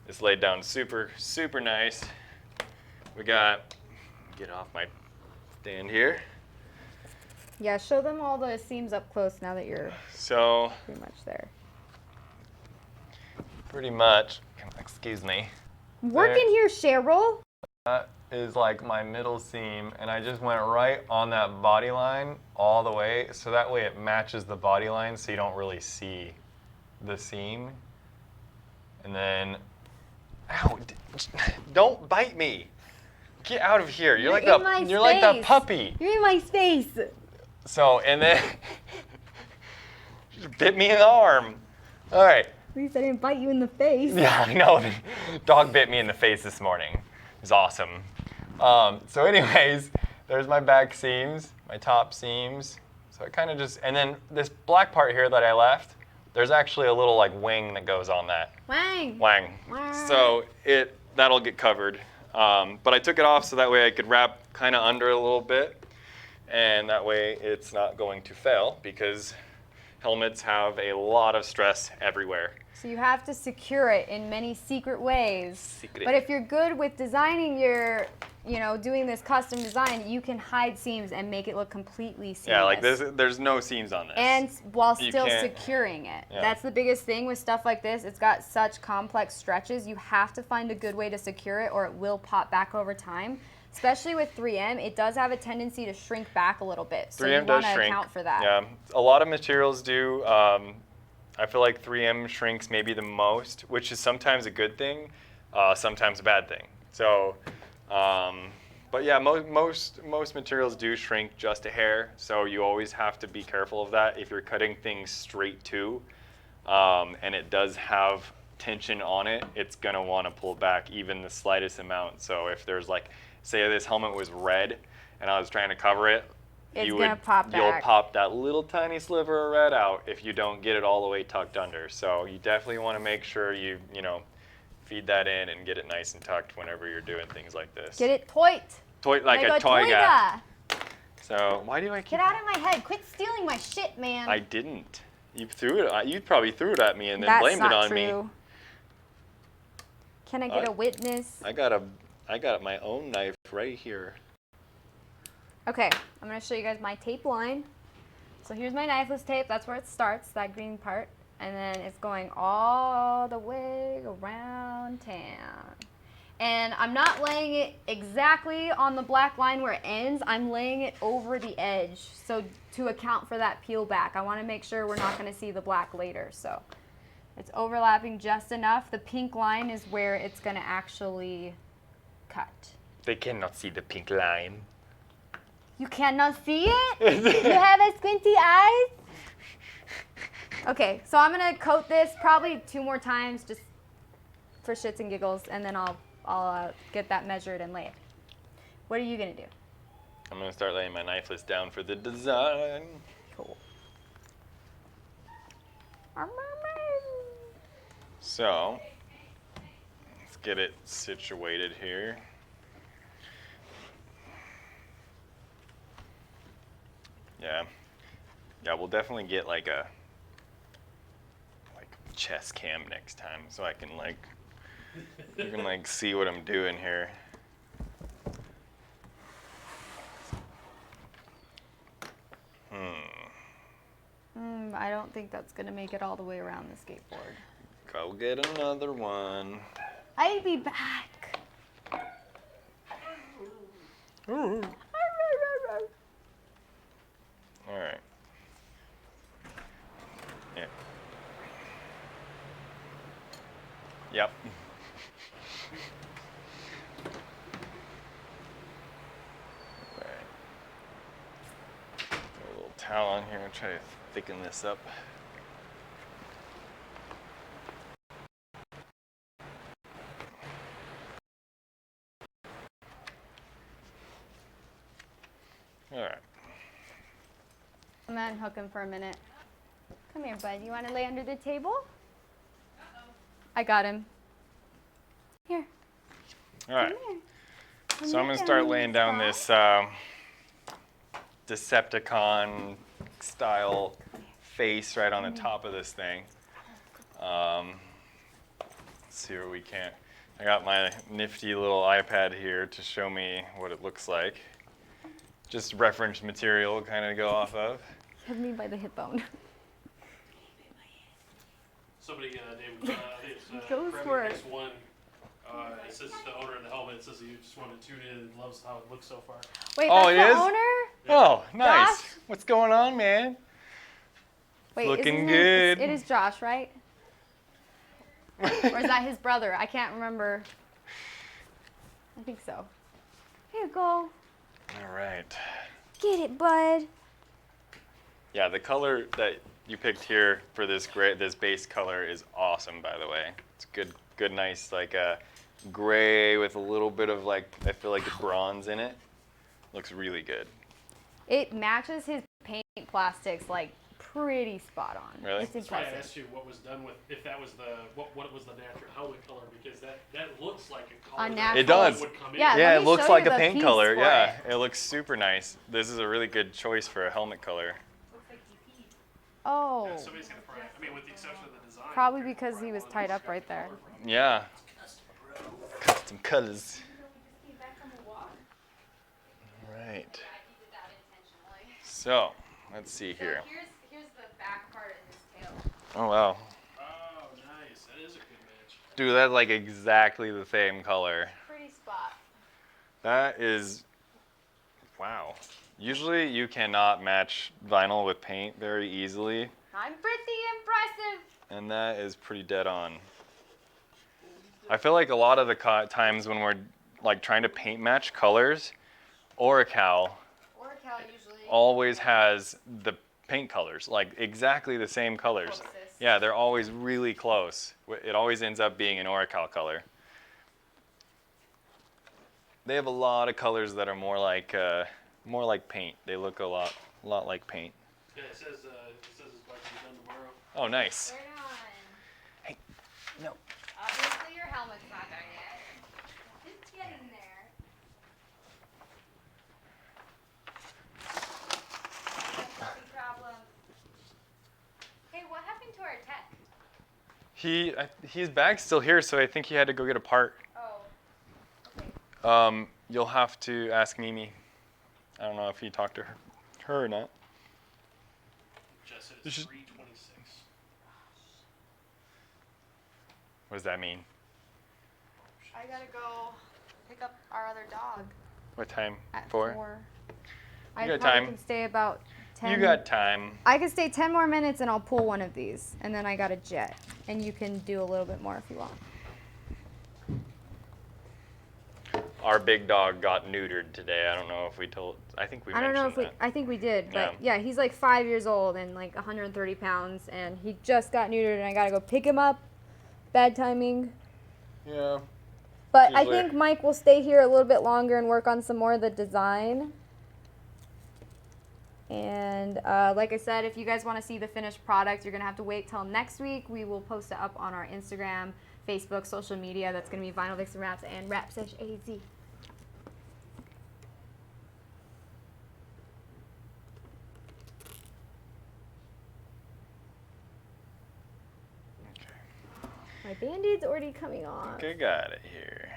it's laid down super, super nice. We got, get off my stand here. Yeah, show them all the seams up close now that you're So pretty much there. pretty much, excuse me. Work in here, Cheryl. That is like my middle seam, and I just went right on that body line all the way, so that way it matches the body line so you don't really see the seam. And then, ow, don't bite me. Get out of here. You're like that puppy. You're in my space. So, and then just bit me in the arm. All right. At least I didn't bite you in the face. Yeah, I know. The dog bit me in the face this morning. It was awesome. So anyways, there's my back seams, my top seams. So it kind of just, and then this black part here that I left, there's actually a little like wing that goes on that. Wang. Wang. So that'll get covered. But I took it off so that way I could wrap kind of under it a little bit. And that way it's not going to fail, because helmets have a lot of stress everywhere. So you have to secure it in many secret ways. Secret. But if you're good with designing your, doing this custom design, you can hide seams and make it look completely seamless. Yeah, like there's no seams on this. And while You still can't- securing it. Yeah. That's the biggest thing with stuff like this. It's got such complex stretches. You have to find a good way to secure it, or it will pop back over time. Especially with 3M, it does have a tendency to shrink back a little bit. So 3M you does want to shrink. account for that. Yeah, a lot of materials do. I feel like 3M shrinks maybe the most, which is sometimes a good thing, sometimes a bad thing. So, but yeah, most materials do shrink just a hair. So you always have to be careful of that. If you're cutting things straight to, and it does have tension on it, it's gonna want to pull back even the slightest amount. So if there's like, say this helmet was red and I was trying to cover it, It's gonna pop you'll back. pop that little tiny sliver of red out if you don't get it all the way tucked under. So you definitely want to make sure you feed that in and get it nice and tucked whenever you're doing things like this. Get it toit. Like a toy guy. So why do I keep? Get out of my head. Quit stealing my shit, man. I didn't. You threw it. You probably threw it at me and then That's blamed not it on true. me. Can I get a witness? I got my own knife right here. Okay, I'm going to show you guys my tape line. So here's my knifeless tape. That's where it starts, that green part. And then it's going all the way around town. And I'm not laying it exactly on the black line where it ends. I'm laying it over the edge. So to account for that peel back, I want to make sure we're not going to see the black later. So it's overlapping just enough. The pink line is where it's going to actually cut. They cannot see the pink line. You cannot see it? You have a squinty eyes? Okay, so I'm gonna coat this probably 2 more times just for shits and giggles, and then I'll get that measured and lay it. What are you gonna do? I'm gonna start laying my knifeless down for the design. Cool. So, let's get it situated here. Yeah, we'll definitely get like a chest cam next time, so I can like You can like see what I'm doing here. I don't think that's gonna make it all the way around the skateboard. Go get another one. I'll be back. All right. Yeah. Yep. All right. Put a little towel on here and try to thicken this up. All right. I'm gonna unhook him for a minute. Come here, bud. You want to lay under the table? I got him. Here. All right. Come here. So I'm gonna start laying down this Decepticon style face right on the top of this thing. Let's see what we can. I got my nifty little iPad here to show me what it looks like. Just reference material kind of go off of. Have me by the hip bone. Somebody, David, I think it's Goes for it. X1. It says the owner of the helmet. It says he just wanted to tune in and loves how it looks so far. Wait, Oh, that's it the is? owner? Oh, nice. Josh? What's going on, man? Wait, Looking isn't good. It is Josh, right? Or is that his brother? I can't remember. I think so. Here you go. All right. Get it, bud. Yeah, the color that you picked here for this base color is awesome, by the way. It's good, nice, like a gray with a little bit of like, I feel like bronze in it. Looks really good. It matches his paint plastics like pretty spot on. Really? It's That's why I impressive. asked you what was done with, if that was what was the natural helmet color, because that looks like a color A that natural- It does. would come in. Yeah, Yeah, let it me looks show like you a the paint piece color. for Yeah, it. it looks super nice. This is a really good choice for a helmet color. Looks like he peed. Oh, Yeah, somebody's gonna probably, I mean, with the exception of the design. probably because he was tied up right there. Yeah. Custom colors. Came back from a walk. Right. So, let's see here. Here's the back part of his tail. Oh wow. Oh, nice. That is a good match. Dude, that's like exactly the same color. Pretty spot. That is, wow. Usually you cannot match vinyl with paint very easily, I'm pretty impressive. and that is pretty dead on. I feel like a lot of the times when we're like trying to paint match colors, Oracal Oracal usually. always has the paint colors, like exactly the same colors. Closest. Yeah, they're always really close. It always ends up being an Oracal color. They have a lot of colors that are more like paint. They look a lot like paint. Yeah, it says his bike's done tomorrow. Oh, nice. Right on. Hey, no. Obviously your helmet's not done yet. It's getting there. Problem. Hey, what happened to our tech? His bag's still here, so I think he had to go get a part. Oh. Okay. You'll have to ask Mimi. I don't know if he talked to her or not. Just said You it's should- 3:26. What does that mean? I gotta go pick up our other dog What time? at 4? I got probably time. can stay about 10. You got time. I can stay 10 more minutes and I'll pull one of these, and then I got a jet, and you can do a little bit more if you want. Our big dog got neutered today. I don't know if we told. I think we I don't know if mentioned we. I think we did, but Yeah. yeah, he's like 5 years old and like 130 pounds, and he just got neutered, and I gotta go pick him up. Bad timing. that. Yeah. But I Usually- think Mike will stay here a little bit longer and work on some more of the design. And like I said, if you guys want to see the finished product, you're going to have to wait till next week. We will post it up on our Instagram, Facebook, social media. That's going to be Vinyl Vixen Wraps and Wrap Sesh AZ. Okay. Are My Band-Aid's already coming off. Okay, got it here.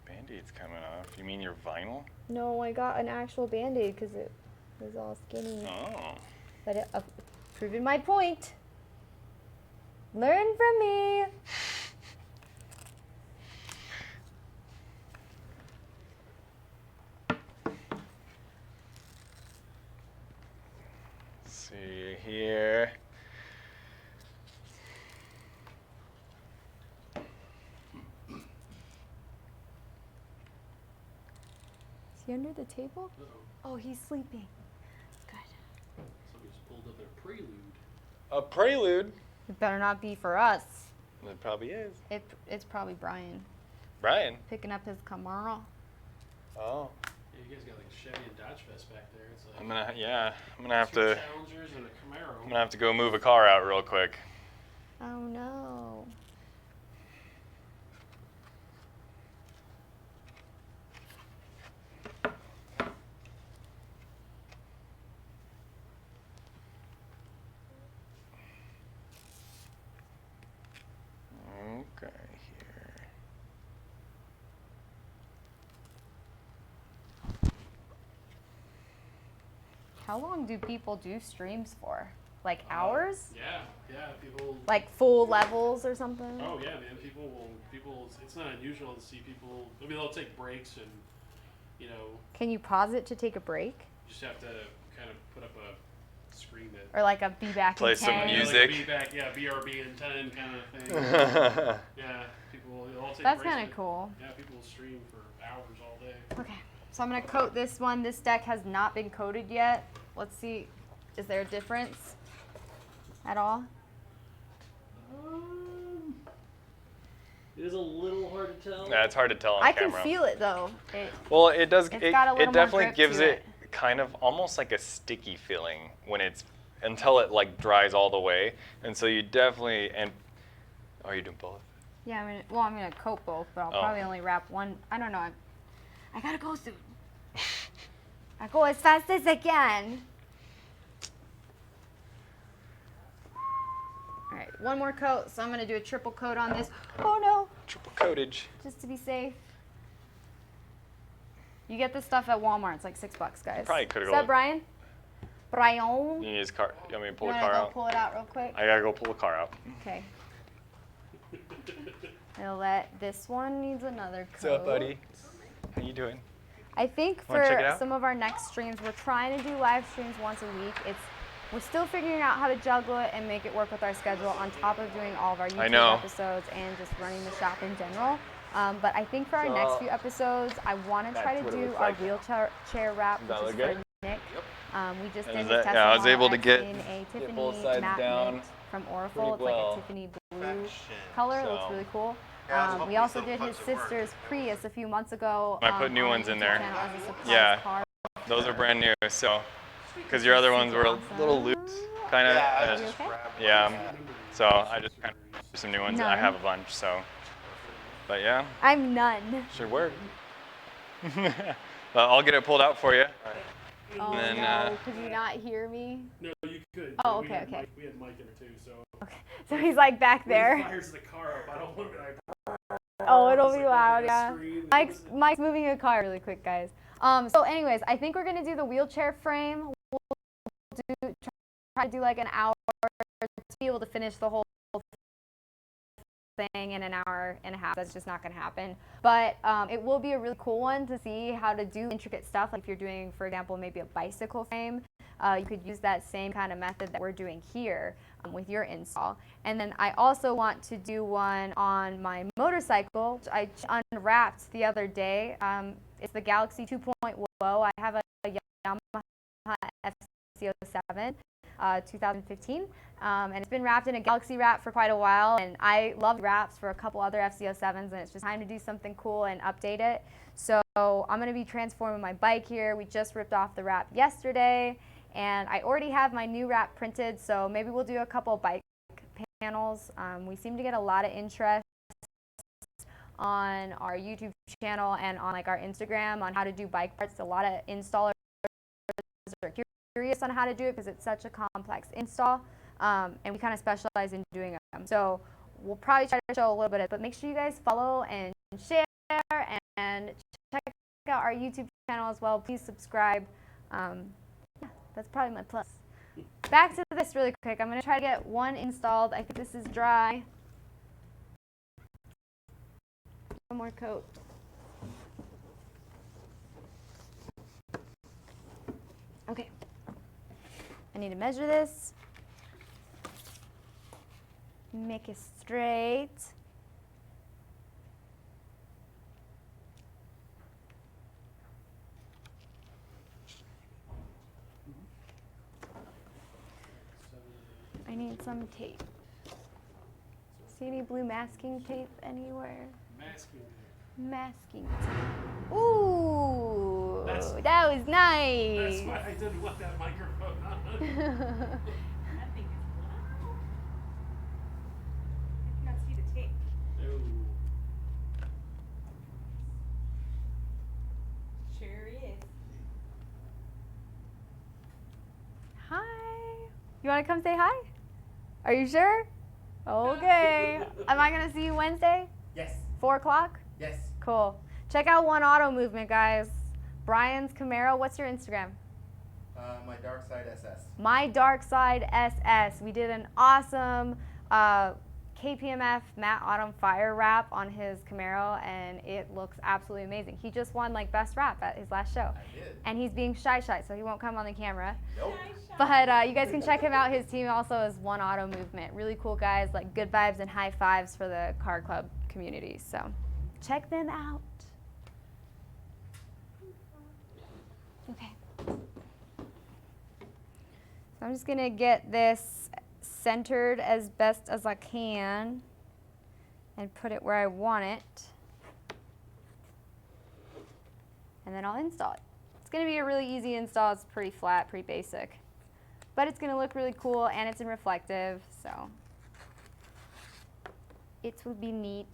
Band-Aid's coming off. You mean your vinyl? No, I got an actual Band-Aid because it was all skinny. Oh. But it proving my point. Learn from me. See here. Is he under the table? Uh-oh. Oh, he's sleeping. Good. Somebody's pulled up their prelude. A prelude. It better not be for us. It probably is. It's probably Brian Brian. picking up his Camaro. Oh. Yeah, you guys got like a Chevy and Dodge Fest back there. It's like I'm gonna have two to. Challengers and a Camaro. I'm gonna have to go move a car out real quick. Oh no. Okay, here. How long do people do streams for? Like hours? Yeah, people. Like full levels or something? Oh yeah, man. People. It's not unusual to see people. I mean, they'll take breaks and, you know, Can you pause it to take a break? you just have to kind of put up a screen that. Or like a be back Play in some 10? music. Like a BRB in 10 kind of thing. Yeah, people. They'll all take That's breaks kind of and- cool. Yeah, people will stream for hours all day. Okay, so I'm gonna coat this one. This deck has not been coated yet. Let's see, is there a difference at all? It is a little hard to tell. Yeah, it's hard to tell on I camera. can feel it though. Well, it does. It's It, got a little it more definitely grip gives to it kind of almost like a sticky feeling when it's until it like dries all the way, and so you definitely and. Oh, you doing both? Yeah, I'm gonna coat both, but I'll Oh. probably only wrap one. I don't know. I gotta go soon. I go as fast as I can. All right, one more coat. So I'm gonna do a triple coat on this. Oh no, Triple coatage. just to be safe. You get this stuff at Walmart. It's like $6, guys. Probably could've Is go- that Brian? Brian. You need his car. You want me to pull You the wanna car go out? pull it out real quick? I gotta go pull the car out. Okay. I'll let this one needs another coat. What's up, buddy? How you doing? I think Wanna check it for out? some of our next streams, we're trying to do live streams once a week. We're still figuring out how to juggle it and make it work with our schedule on top of doing all of our YouTube know. episodes and just running the shop in general. But I think for our next few episodes, I want to try to That's what it do looks our like. wheelchair wrap, Does that which is look for good? Nick. We just And did is his that- testing yeah, I was Model able to X get- in a Tiffany both sides matte down mint from Oracle. pretty It's like well. a Tiffany blue color. It looks So- really cool. Yeah, I was hoping We also some did his folks would work. sister's Prius a few months ago. I put new on ones the in YouTube there. channel as a surprise Yeah. car. Those are brand new, so because your other ones were a little loose, kind of. Yeah, I You just okay? grabbed one. Yeah. So I just kind of some new ones. I None. have a bunch, so. But yeah, I'm none. should work. But I'll get it pulled out for you. Oh then, no, could you not hear me? No, you could. Oh, We okay, had okay. Mike, we had Mike in there too, so. So he's like back When he there. fires the car up, I don't want to. Oh, it'll He's be like loud, looking at yeah. the screen. Mike's moving a car really quick, guys. So anyways, I think we're gonna do the wheelchair frame. We'll try to do like an hour to be able to finish the whole thing in an hour and a half. That's just not gonna happen. But it will be a really cool one to see how to do intricate stuff. Like if you're doing, for example, maybe a bicycle frame, you could use that same kind of method that we're doing here with your install. And then I also want to do one on my motorcycle, which I unwrapped the other day. It's the Galaxy 2.0. I have a Yamaha FC07. 2015, and it's been wrapped in a Galaxy wrap for quite a while, and I love wraps for a couple other FC07s, and it's just time to do something cool and update it. So I'm going to be transforming my bike here. We just ripped off the wrap yesterday, and I already have my new wrap printed, so maybe we'll do a couple bike panels. We seem to get a lot of interest on our YouTube channel and on like our Instagram on how to do bike parts. A lot of installers are curious on how to do it because it's such a complex install. and we kind of specialize in doing them. So we'll probably try to show a little bit of it, but make sure you guys follow and share and check out our YouTube channel as well. Please subscribe. Yeah, that's probably my plus. Back to this really quick. I'm going to try to get one installed. I think this is dry. One more coat. Okay. I need to measure this. Make it straight. I need some tape. See any blue masking tape anywhere? Masking tape. Ooh, that was nice. That's why I didn't want that microphone on. That thing is loud. I cannot see the tape. Sure is. Hi. You want to come say hi? Are you sure? Okay. Am I going to see you Wednesday? Yes. 4 o'clock? Yes. Cool. Check out One Auto Movement, guys. Brian's Camaro. What's your Instagram? My Dark Side SS. My Dark Side SS. We did an awesome KPMF Matte Autumn Fire wrap on his Camaro, and it looks absolutely amazing. He just won like best wrap at his last show. I did. And he's being shy, so he won't come on the camera. Nope. But you guys can check him out. His team also is One Auto Movement. Really cool guys, like good vibes and high fives for the car club community. So check them out. Okay. So I'm just gonna get this centered as best as I can and put it where I want it. And then I'll install it. It's gonna be a really easy install. It's pretty flat, pretty basic. But it's gonna look really cool and it's in reflective, so it will be neat.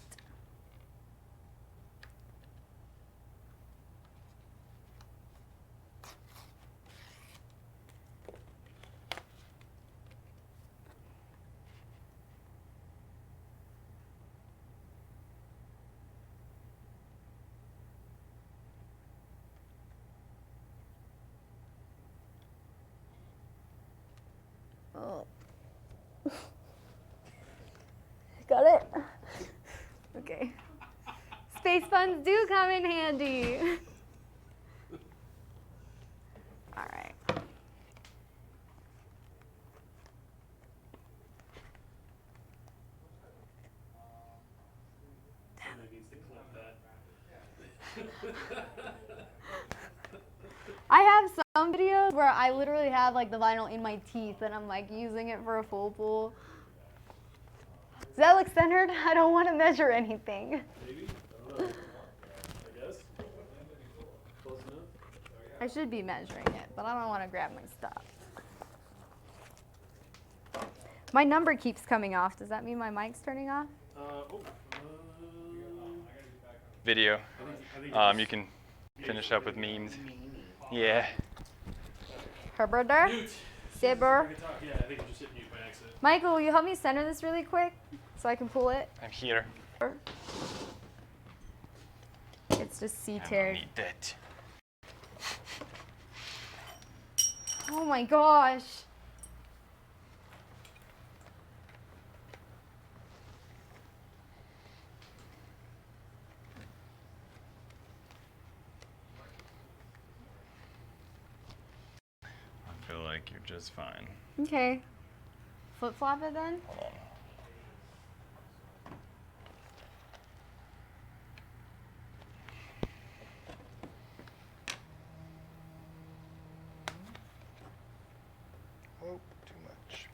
Oh. Got it? Okay. Space puns do come in handy. All right. Somebody needs to clip that. I have some videos where I literally have like the vinyl in my teeth and I'm like using it for a full pull. Does that look centered? I don't want to measure anything. Maybe? I don't know. I guess. Close enough? I should be measuring it, but I don't want to grab my stuff. My number keeps coming off. Does that mean my mic's turning off? Video. I think You can finish up with memes. Yeah. Herberder? mute. Sibber? Yeah, I think you just hit mute by accident. Michael, will you help me center this really quick so I can pull it? I'm here. It's just I don't C-tiered. need that. Oh my gosh. I feel like you're just fine. Okay. Flip flop it then? Hold on. Oh, too much.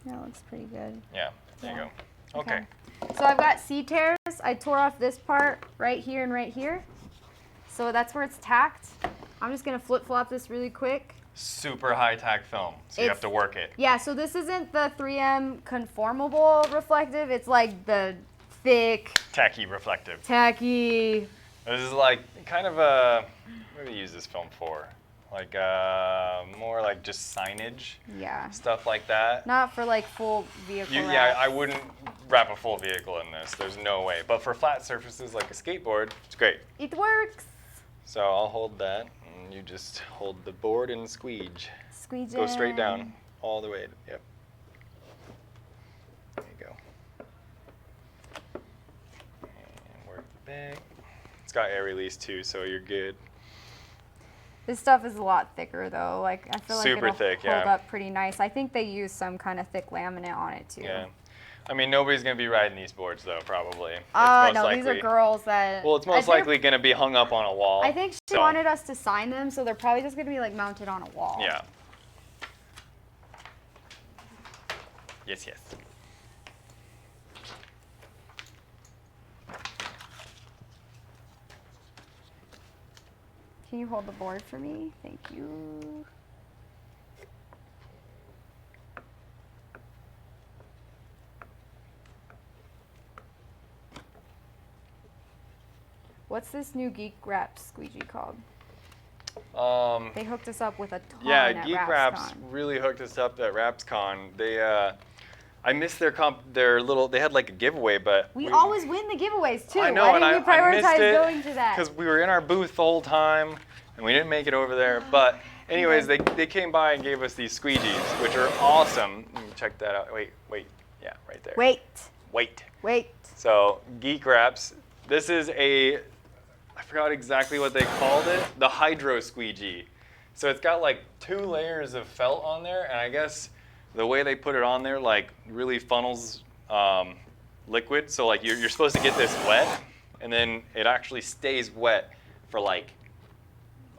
That looks pretty good. Yeah, there you Yeah. go. Okay. So I've got C-tears. I tore off this part right here and right here. So that's where it's tacked. I'm just gonna flip flop this really quick. Super high tack film, so you have It's- to work it. Yeah, so this isn't the 3M conformable reflective. It's like the thick, Tacky reflective. tacky, This is like kind of a, what do we use this film for? Like more like just signage, Yeah. stuff like that. Not for like full vehicle Yeah, wrap. I wouldn't wrap a full vehicle in this. There's no way. But for flat surfaces like a skateboard, it's great. It works. So I'll hold that, and you just hold the board and squeege. Squeeze Go straight in. down, all the way. Yep. There you go. And work the back. It's got air release too, so you're good. This stuff is a lot thicker though. Like I feel like Super it'll thick, hold yeah. up pretty nice. I think they use some kind of thick laminate on it too. Yeah. I mean, nobody's going to be riding these boards, though, probably. It's No, most these are likely- girls that. Well, it's most likely going to be hung up on a wall. I think she so- wanted us to sign them, so they're probably just gonna be like mounted on a wall. Yeah. Yes, yes. Can you hold the board for me? Thank you. What's this new Geek Wrap squeegee called? They hooked us up with a ton Yeah, at Geek Wraps RapsCon. really hooked us up at RapsCon. They, I missed their little. They had like a giveaway, but We always win the giveaways too. I know, Why and didn't we I missed prioritize it going to that? because we were in our booth the whole time, and we didn't make it over there. But anyways, they came by and gave us these squeegees, which are awesome. Let me check that out. Wait, yeah, right there. Wait. So Geek Wraps. This is I forgot exactly what they called it. The Hydro Squeegee. So it's got like 2 layers of felt on there, and I guess the way they put it on there like really funnels liquid. So like you're supposed to get this wet, and then it actually stays wet for like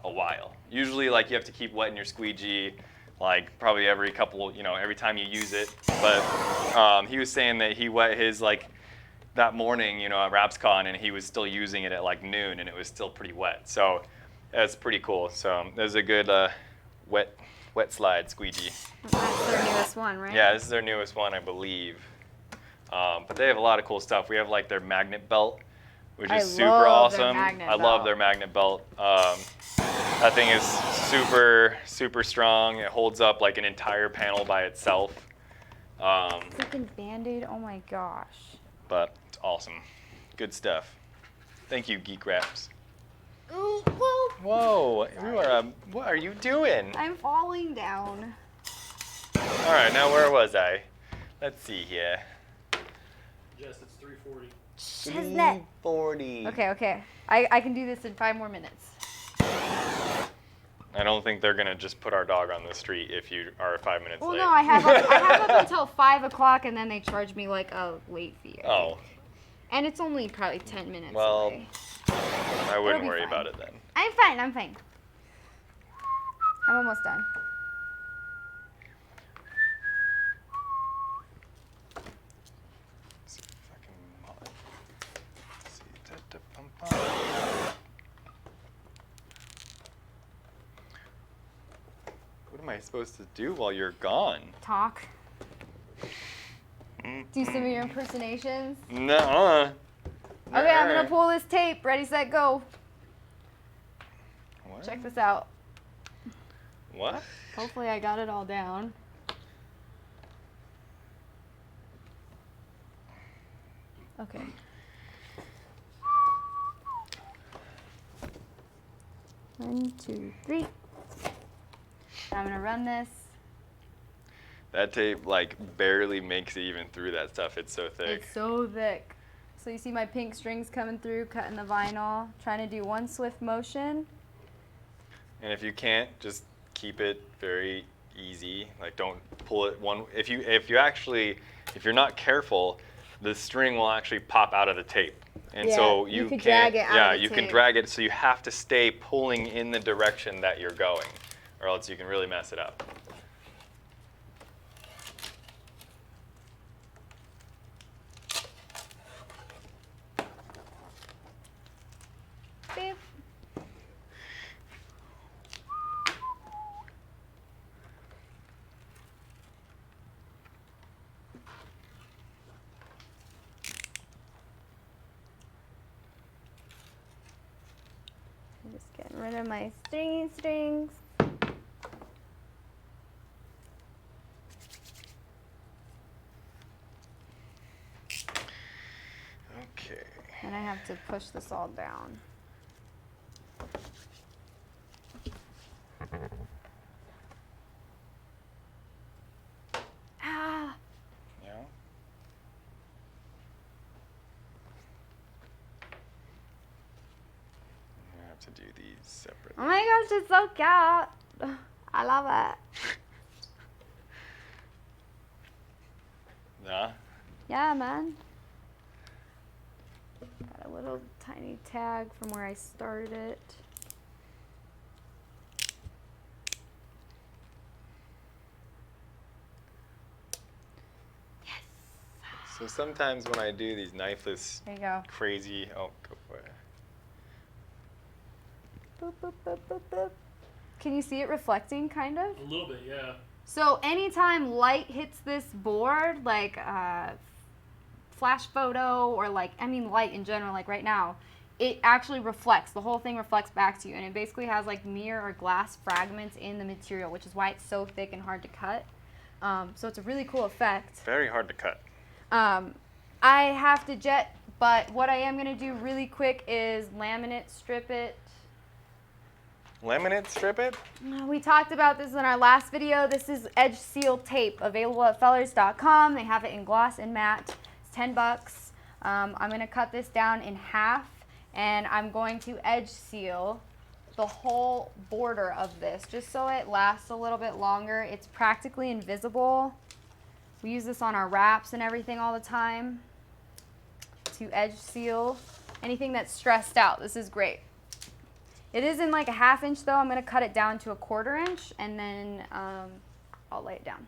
a while. Usually like you have to keep wetting your squeegee like probably every couple, every time you use it. But he was saying that he wet his like that morning, at RapsCon, and he was still using it at like noon, and it was still pretty wet. So that's pretty cool. So there's a good wet slide squeegee. That's their newest one, right? Yeah, this is their newest one, I believe. But they have a lot of cool stuff. We have like their magnet belt, which is super love their awesome. magnet I love belt. their magnet belt. That thing is super, super strong. It holds up like an entire panel by itself. Freaking Band-Aid, oh my gosh. But it's awesome. Good stuff. Thank you, Geek Wraps. Ooh, whoa. Whoa, what are you doing? I'm falling down. All right, now where was I? Let's see here. Jess, it's 3:40. Chestnut. 340. Okay. I can do this in 5 more minutes. I don't think they're gonna just put our dog on the street if you are 5 minutes Well, late. no, I have up until 5 o'clock, and then they charge me like a late fee. I Oh, think. And it's only probably 10 minutes well, away. I wouldn't be worry fine. about it then. I'm fine. I'm almost done. See if I can mod. See, da-da-bum-bum. What am I supposed to do while you're gone? Talk. Do some of your impersonations. Nuh-uh. Okay, I'm gonna pull this tape. Ready, set, go. What? Check this out. What? Hopefully I got it all down. Okay. One, two, three. I'm gonna run this. That tape like barely makes it even through that stuff. It's so thick. It's so thick. So you see my pink strings coming through, cutting the vinyl, trying to do one swift motion. And if you can't, just keep it very easy. Like don't pull it one. If you're not careful, the string will actually pop out of the tape. And Yeah, so you you could can't. drag it out yeah, of the you can tape. drag it. So you have to stay pulling in the direction that you're going, or else you can really mess it up. Beep. Just getting rid of my stringy strings. Okay. And I have to push this all down. Ah! Yeah. I have to do these separately. Oh my gosh, it's so cute. I love it. Yeah. Yeah, man. Got a little tiny tag from where I started it. So sometimes when I do these knifeless, There you go. crazy, oh, go for it. Boop, boop, boop, boop, boop. Can you see it reflecting, kind of? A little bit, yeah. So anytime light hits this board, like flash photo or like, I mean light in general, like right now, it actually reflects. The whole thing reflects back to you. And it basically has like mirror or glass fragments in the material, which is why it's so thick and hard to cut. So it's a really cool effect. Very hard to cut. I have to jet, but what I am going to do really quick is laminate strip it. Laminate strip it? We talked about this in our last video. This is edge seal tape, available at fellers.com. They have it in gloss and matte. It's 10 bucks. I'm going to cut this down in half, and I'm going to edge seal the whole border of this, just so it lasts a little bit longer. It's practically invisible. We use this on our wraps and everything all the time to edge seal anything that's stressed out. This is great. It is in like a 1/2 inch though. I'm going to cut it down to a 1/4 inch and then I'll lay it down.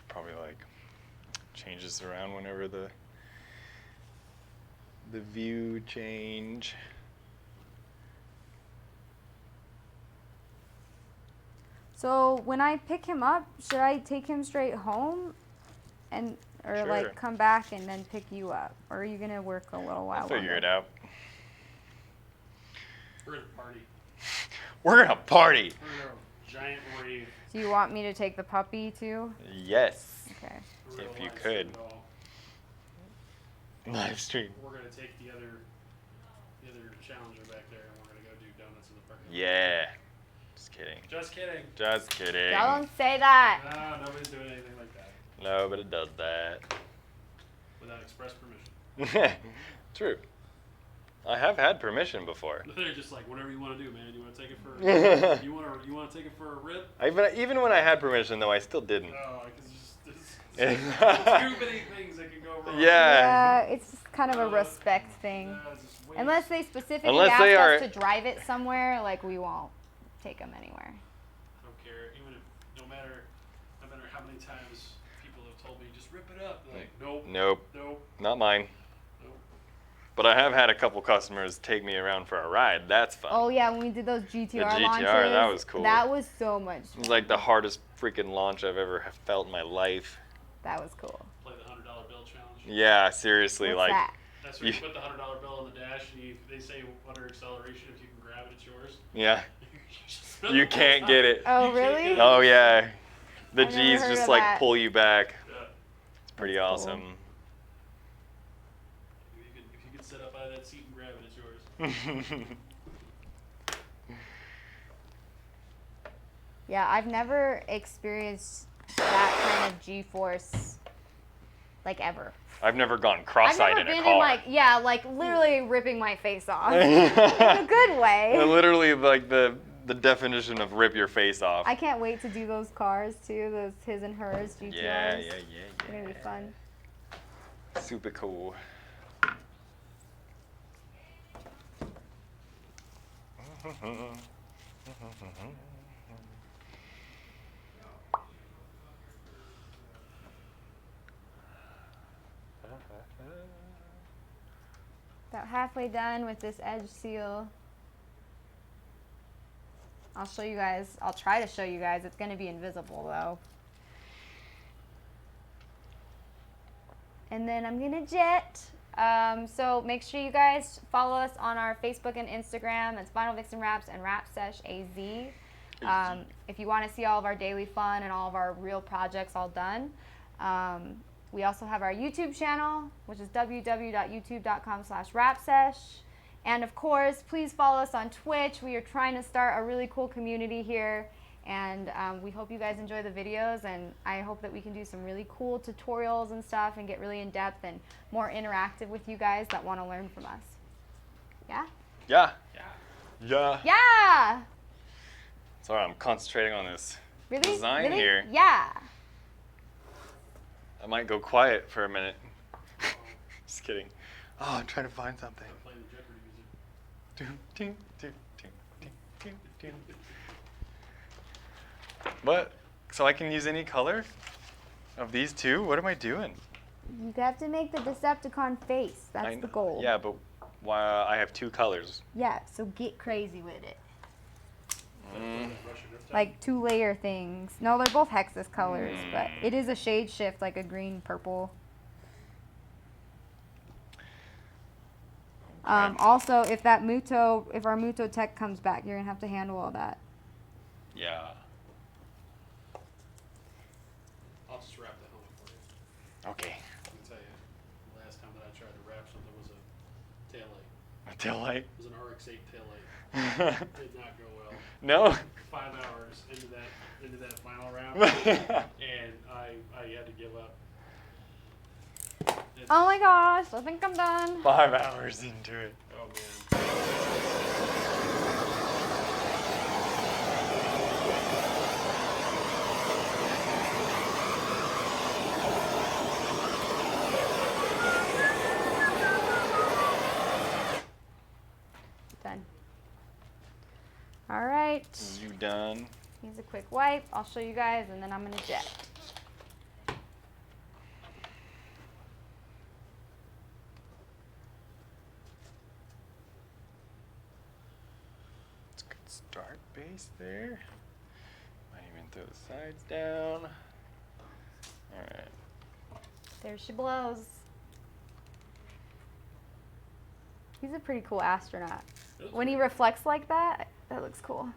Probably like change this around whenever the view change. So when I pick him up, should I take him straight home or Sure. like come back and then pick you up? Or are you going to work a little while I'll figure longer? it out. We're at a party. We're gonna party. We're at a giant rave. Do you want me to take the puppy too? Yes. Okay. We're gonna If you live stream could. it all. Live stream. We're gonna take the other challenger back there, and we're gonna go do donuts in the parking lot. Yeah. Just kidding. Just kidding. Just kidding. Don't say that. No, nobody's doing anything like that Nobody does that. without express permission. True. I have had permission before. They're just like, whatever you want to do, man. You want to take it for you want to take it for a rip? Even when I had permission, though, I still didn't. Oh, because there's too many things that can go wrong. Yeah. Yeah, it's just kind of a respect thing. Just wait. Unless they specifically Unless ask they are- us to drive it somewhere, like we won't take them anywhere. I don't care. Even if no matter how many times people have told me just rip it up, like nope, Nope. Not mine. nope. But I have had a couple customers take me around for a ride. That's fun. Oh yeah, when we did those GTR GTR, launches, that was cool. That was so much It was fun. like the hardest freaking launch I've ever felt in my life. That was cool. Play the $100 bill challenge. Yeah, seriously, What's like that? That's where you You- put the $100 bill on the dash, and they say under acceleration, if you can grab it, it's yours. yeah, Just spend you the whole can't time. get it. Oh, You can't really? get it. Oh yeah, the I've never G's heard just of like that. pull you back. Yeah. It's pretty That's cool. awesome. If you could sit up out of that seat and grab it, it's yours. Yeah, I've never experienced that kind of G-force, like ever. I've never gone I've cross-eyed never in been a car. in like literally ripping my face off in a good way. Literally, like the definition of rip your face off. I can't wait to do those cars too, those his and hers GTRs. Yeah. It's gonna be fun. Super cool. About halfway done with this edge seal. I'll show you guys. I'll try to show you guys. It's going to be invisible though. And then I'm going to jet. So make sure you guys follow us on our Facebook and Instagram. It's Vinyl Vixen Wraps and Wrap Sesh AZ. If you want to see all of our daily fun and all of our real projects all done. We also have our YouTube channel, which is www.youtube.com/wrapsesh. And of course, please follow us on Twitch. We are trying to start a really cool community here. And we hope you guys enjoy the videos. And I hope that we can do some really cool tutorials and stuff and get really in depth and more interactive with you guys that want to learn from us. Yeah? Yeah. Yeah. Yeah. Yeah! Sorry, I'm concentrating on this Really? design Really? here. Yeah. I might go quiet for a minute. Just kidding. Oh, I'm trying to find something. Playing the Jeopardy music. Ding, ding, ding, ding, ding, ding, ding. What? So I can use any color of these two? What am I doing? You have to make the Decepticon face. That's the goal. Yeah, but why I have two colors. Yeah, so get crazy with it. Russian Riptide. Like 2-layer things. No, they're both Hexus colors, but it is a shade shift, like a green purple. Also, if our Muto tech comes back, you're gonna have to handle all that. Yeah. I'll just wrap the helmet for you. Okay. I can tell you, the last time that I tried to wrap something was a tail light. A tail light. It was an RX-8 tail light. Did not go well. No. 5 hours into that final round, and I had to give up. Oh my gosh, I think I'm done. 5 hours into it. Oh man. Done. All right. You done? Here's a quick wipe. I'll show you guys, and then I'm gonna jet. It's a good start base there. Might even throw the sides down. Alright. There she blows. He's a pretty cool astronaut. When he reflects like that, that looks cool.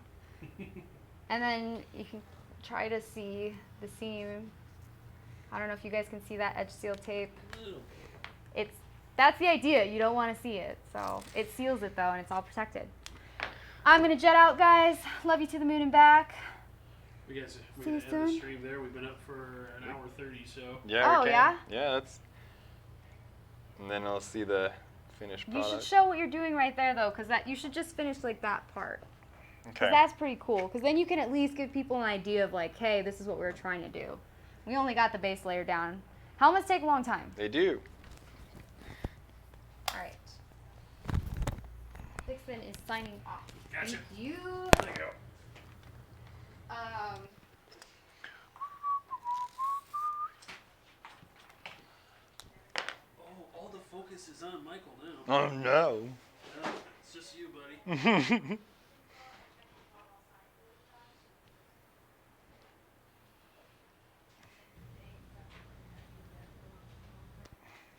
And then you can try to see the seam. I don't know if you guys can see that edge seal tape. That's the idea. You don't want to see it. So it seals it though, and it's all protected. I'm gonna jet out, guys. Love you to the moon and back. We got See to you end the soon. stream there. We've been up for an hour 30, so. Yeah, Oh, we can. yeah? Yeah, that's. And then I'll see the finished You product. should show what you're doing right there though, because you should just finish like that part. Okay. That's pretty cool, because then you can at least give people an idea of like, hey, this is what we were trying to do. We only got the base layer down. Helmets take a long time. They do. All right. Vixen is signing off. Gotcha. Thank you. There you go. Oh, all the focus is on Michael now. Oh no. Yeah, it's just you, buddy.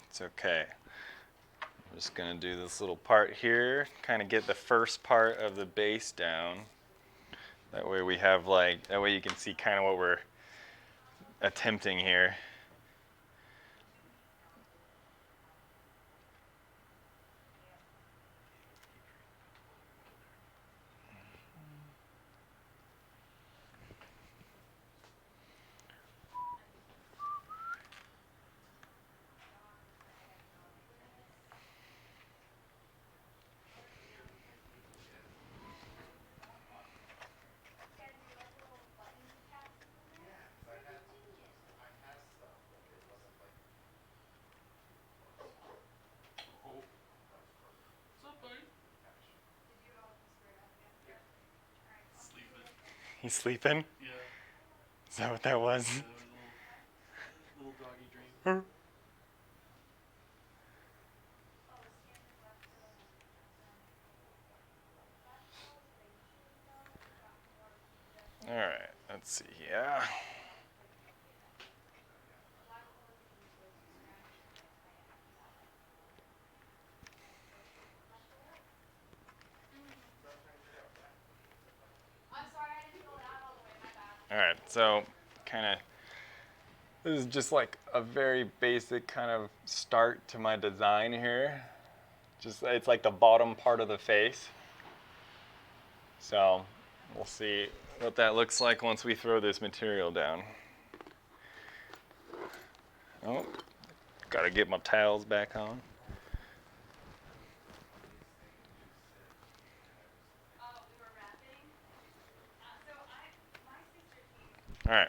It's okay. I'm just gonna do this little part here, kind of get the first part of the base down. That way we have that way you can see kind of what we're attempting here. What's up, buddy? Sleeping. He's sleeping? Yeah. Is that what that was? It was a little doggy dream. Let's see, yeah. All right, so kind of, this is just like a very basic kind of start to my design here. Just, it's like the bottom part of the face. So we'll see what that looks like once we throw this material down. Oh, gotta get my towels back on. All right.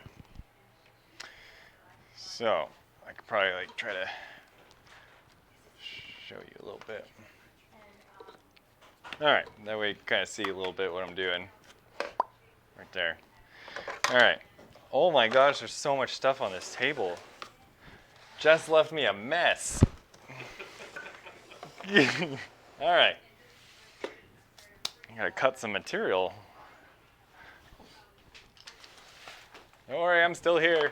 So I could probably like try to show you a little bit. All right, that way you kind of see a little bit what I'm doing. Right there. All right. Oh my gosh, there's so much stuff on this table. Jess left me a mess. All right. I gotta cut some material. Don't worry, I'm still here.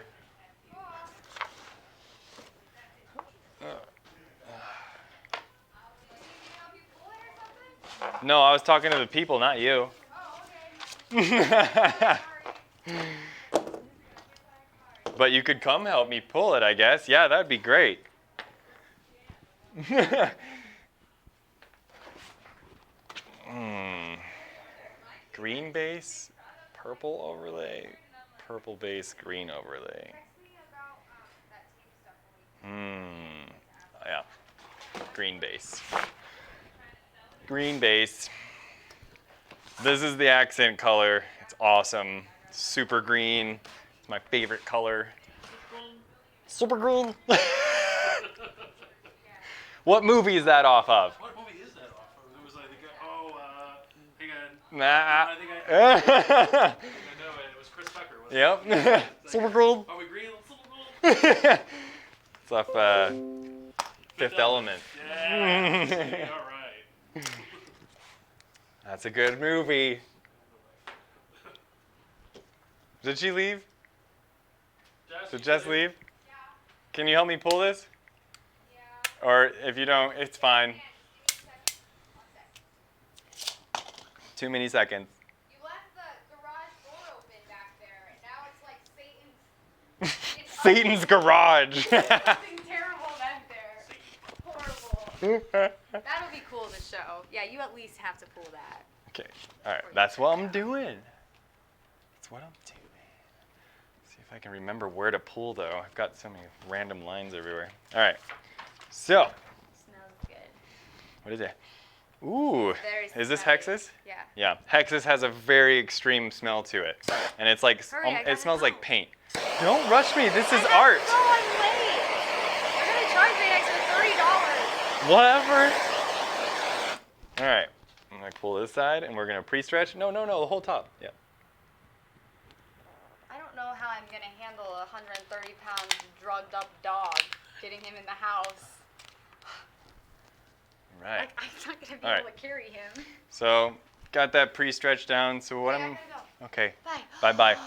No, I was talking to the people, not you. But you could come help me pull it, I guess. Yeah, that'd be great. Green base, purple overlay, purple base, green overlay. Yeah, green base. Green base. This is the accent color. It's awesome. Super green. It's my favorite color. Super green. What movie is that off of? What movie is that off of? It was like the guy. Oh, hang on. Nah. I think I know it. It was Chris Tucker. Wasn't it? Yep. Super green. Are we green? Super green. It's off Fifth Element. Yeah. All right. That's a good movie. Did she leave? Did Jess leave? Yeah. Can you help me pull this? Yeah. Or if you don't, it's fine. 2 mini seconds. You left the garage door open back there, and now it's like Satan's. Satan's garage. Something terrible back there. Horrible. That'll be cool to show. Yeah, you at least have to pull that. Okay. All right. That's what I'm doing. That's what I'm doing. See if I can remember where to pull, though. I've got so many random lines everywhere. All right. So. Smells good. What is it? Ooh. Is this smelly. Hexus? Yeah. Yeah. Hexus has a very extreme smell to it, and it's like it smells like paint. Don't rush me. This is art. No, I'm late. They're gonna charge me an extra $30. Whatever. All right. I'm gonna pull this side, and we're gonna pre-stretch. No, the whole top. Yeah. I don't know how I'm gonna handle a 130-pound drugged up dog, getting him in the house. Right. I'm not gonna be All able right. to carry him. So got that pre-stretch down. So what Yeah, I I'm. gotta go. Okay. Bye. Bye.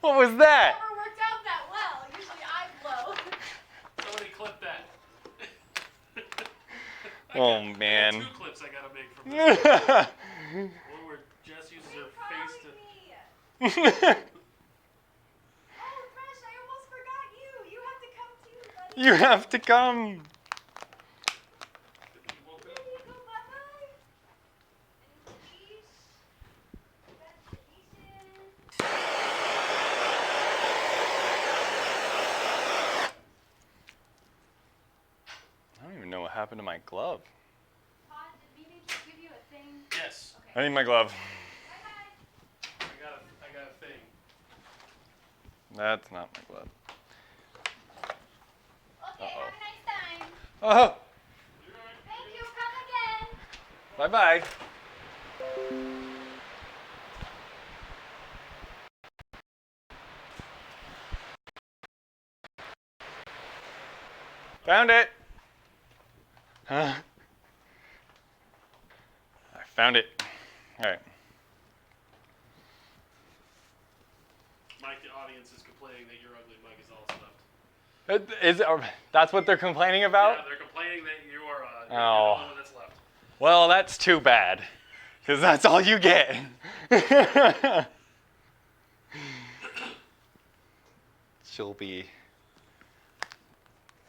What was that? Never worked out that well. Usually I blow. Somebody clip that. Oh I man. got 2 clips I gotta make from this. One where Jess uses her face to. Oh, Fresh, I almost forgot you. You have to come too, buddy. You have to come. There you go, bye-bye. Any cheese? Congratulations. I don't even know what happened to my glove. Todd, did we need to give you a thing? Yes. I need my glove. Bye-bye. I got a thing. That's not my glove. Okay, have a nice time. Oh. Thank you, come again. Bye-bye. Found it. Huh? I found it. All right. audience is complaining that your ugly mug is all stuffed. That's what they're complaining about? Yeah, they're complaining that you are you're the Oh. only one that's left. Well, that's too bad, because that's all you get. She'll be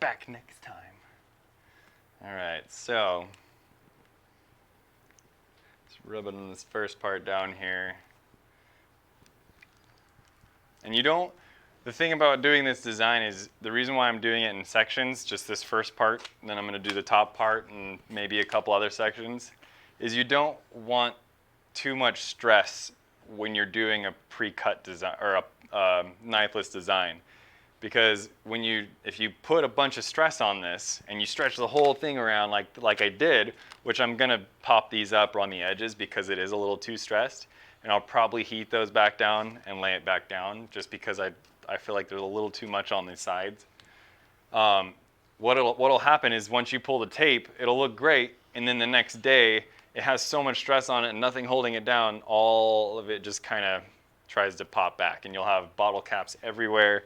back next time. All right, so just rubbing this first part down here. And you don't, the thing about doing this design is the reason why I'm doing it in sections, just this first part, and then I'm going to do the top part and maybe a couple other sections, is you don't want too much stress when you're doing a pre-cut design or a knifeless design. Because if you put a bunch of stress on this and you stretch the whole thing around like I did, which I'm going to pop these up on the edges because it is a little too stressed, and I'll probably heat those back down and lay it back down just because I feel like there's a little too much on the sides. What'll happen is once you pull the tape, it'll look great, and then the next day it has so much stress on it and nothing holding it down, all of it just kind of tries to pop back, and you'll have bottle caps everywhere,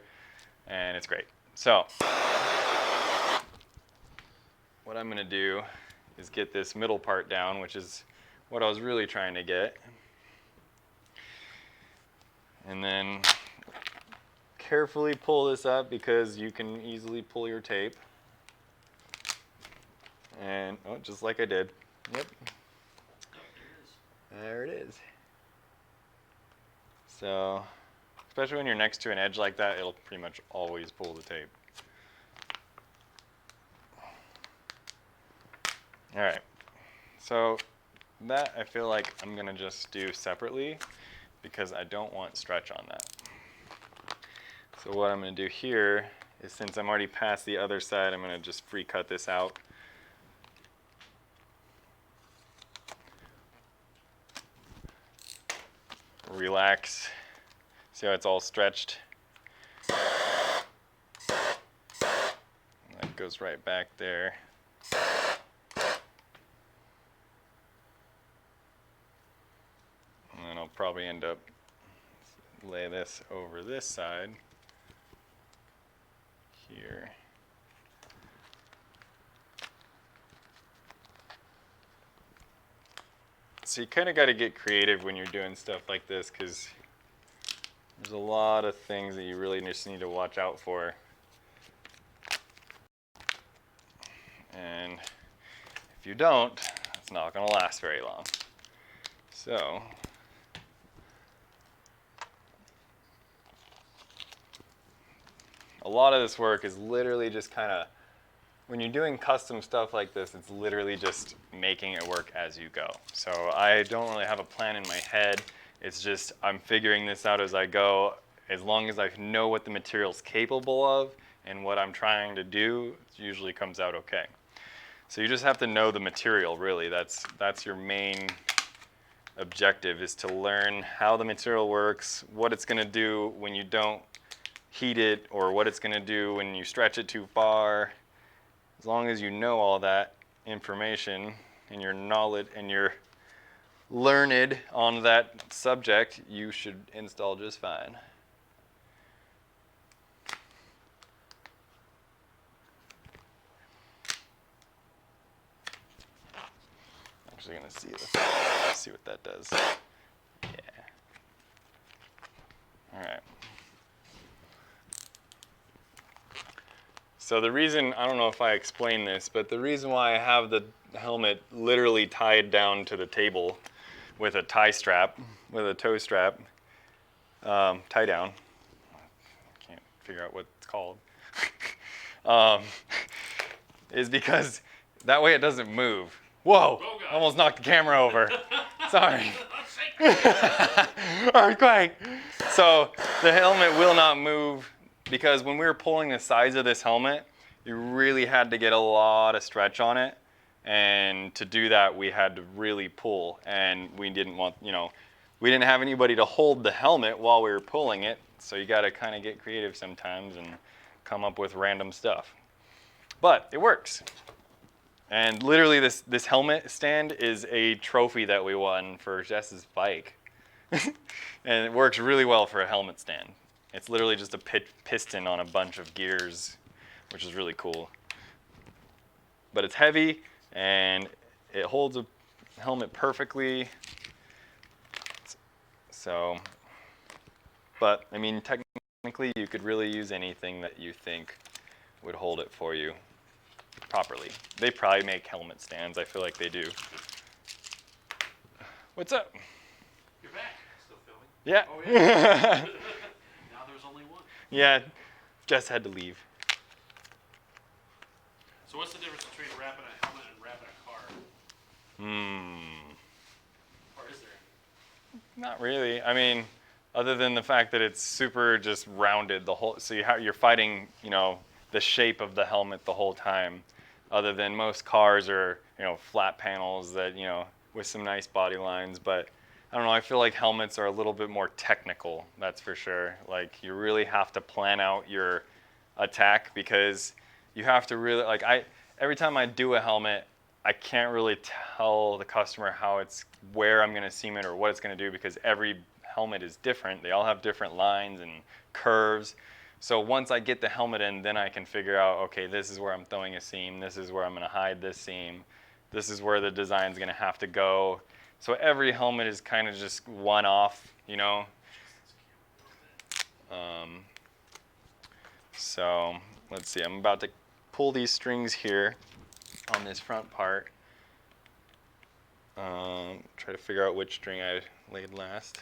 and it's great. So what I'm going to do is get this middle part down, which is what I was really trying to get. And then carefully pull this up because you can easily pull your tape. And, oh, just like I did. Yep. There it is. So, especially when you're next to an edge like that, it'll pretty much always pull the tape. All right. So that I feel like I'm going to just do separately because I don't want stretch on that. So what I'm going to do here is, since I'm already past the other side, I'm going to just free cut this out. Relax. See how it's all stretched? That goes right back there. And then I'll probably end up lay this over this side here. So you kind of got to get creative when you're doing stuff like this, because there's a lot of things that you really just need to watch out for. And if you don't, it's not going to last very long. So a lot of this work is literally just kind of, when you're doing custom stuff like this, it's literally just making it work as you go. So I don't really have a plan in my head. It's just I'm figuring this out as I go. As long as I know what the material's capable of and what I'm trying to do, it usually comes out okay. So you just have to know the material, really. That's your main objective, is to learn how the material works, what it's going to do when you don't heat it, or what it's going to do when you stretch it too far. As long as you know all that information and your knowledge and you're learned on that subject, you should install just fine. Actually going to see what that does. Yeah. All right. So the reason, I don't know if I explained this, but the reason why I have the helmet literally tied down to the table with a tie strap, with a toe strap, tie down, I can't figure out what it's called, is because that way it doesn't move. Whoa, almost knocked the camera over. Sorry. Earthquake. So the helmet will not move, because when we were pulling the sides of this helmet, you really had to get a lot of stretch on it. And to do that, we had to really pull. And we didn't want, we didn't have anybody to hold the helmet while we were pulling it. So you got to kind of get creative sometimes and come up with random stuff. But it works. And literally this helmet stand is a trophy that we won for Jess's bike. And it works really well for a helmet stand. It's literally just a piston on a bunch of gears, which is really cool. But it's heavy, and it holds a helmet perfectly. So, but I mean, technically, you could really use anything that you think would hold it for you properly. They probably make helmet stands. I feel like they do. What's up? You're back. Still filming? Yeah. Oh, yeah. Now there's only one. Yeah, Jess had to leave. So what's the difference between wrapping a helmet and wrapping a car? Or is there any? Not really. I mean, other than the fact that it's super just rounded the whole, so you're fighting, you know, the shape of the helmet the whole time. Other than most cars are, you know, flat panels that, you know, with some nice body lines. But I don't know, I feel like helmets are a little bit more technical, that's for sure. Like, you really have to plan out your attack, because you have to really, like, every time I do a helmet, I can't really tell the customer where I'm going to seam it or what it's going to do, because every helmet is different. They all have different lines and curves. So once I get the helmet in, then I can figure out, okay, this is where I'm throwing a seam. This is where I'm going to hide this seam. This is where the design's going to have to go. So every helmet is kind of just one off, you know. So let's see. I'm about to pull these strings here on this front part. Try to figure out which string I laid last.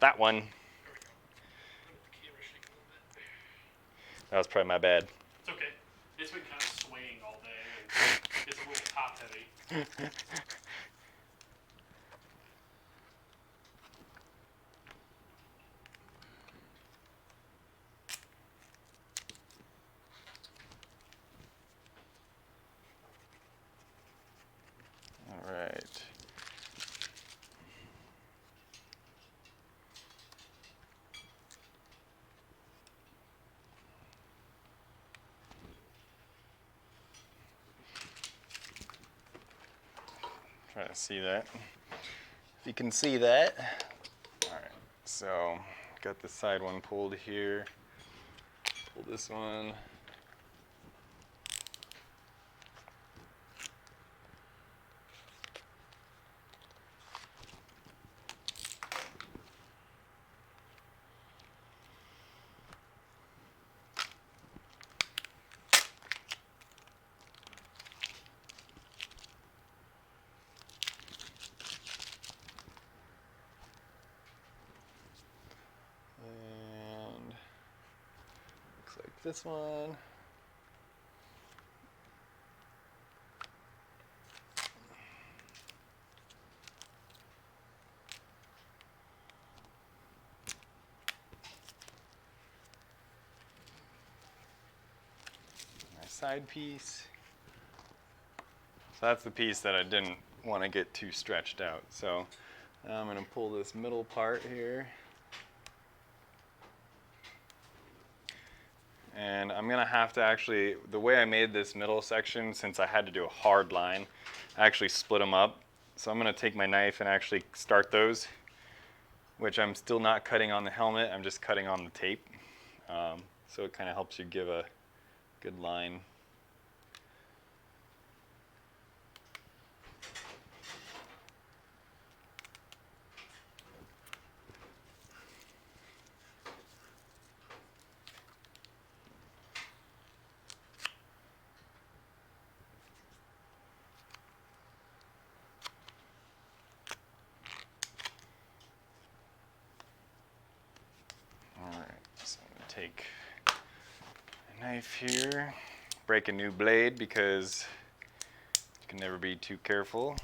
That one. That was probably my bad. It's okay. It's been kind of swaying all day, and it's a little top heavy. All right. Try to see that. If you can see that. All right. So got the side one pulled here. Pull this one. And looks like this one. My side piece. So that's the piece that I didn't want to get too stretched out. So now I'm going to pull this middle part here. And I'm going to have to actually, the way I made this middle section, since I had to do a hard line, I actually split them up. So I'm going to take my knife and actually start those, which I'm still not cutting on the helmet, I'm just cutting on the tape. So it kind of helps you give a good line. Take a knife here, break a new blade because you can never be too careful.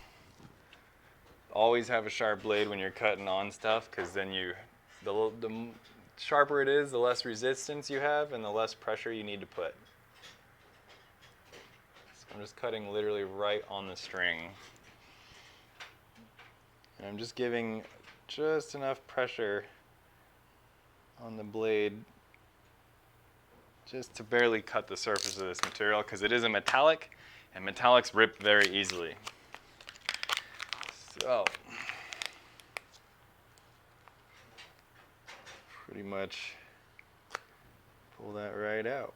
Always have a sharp blade when you're cutting on stuff, because then the sharper it is, the less resistance you have and the less pressure you need to put. So I'm just cutting literally right on the string. And I'm just giving just enough pressure on the blade just to barely cut the surface of this material, because it is a metallic, and metallics rip very easily. So, pretty much Pull that right out.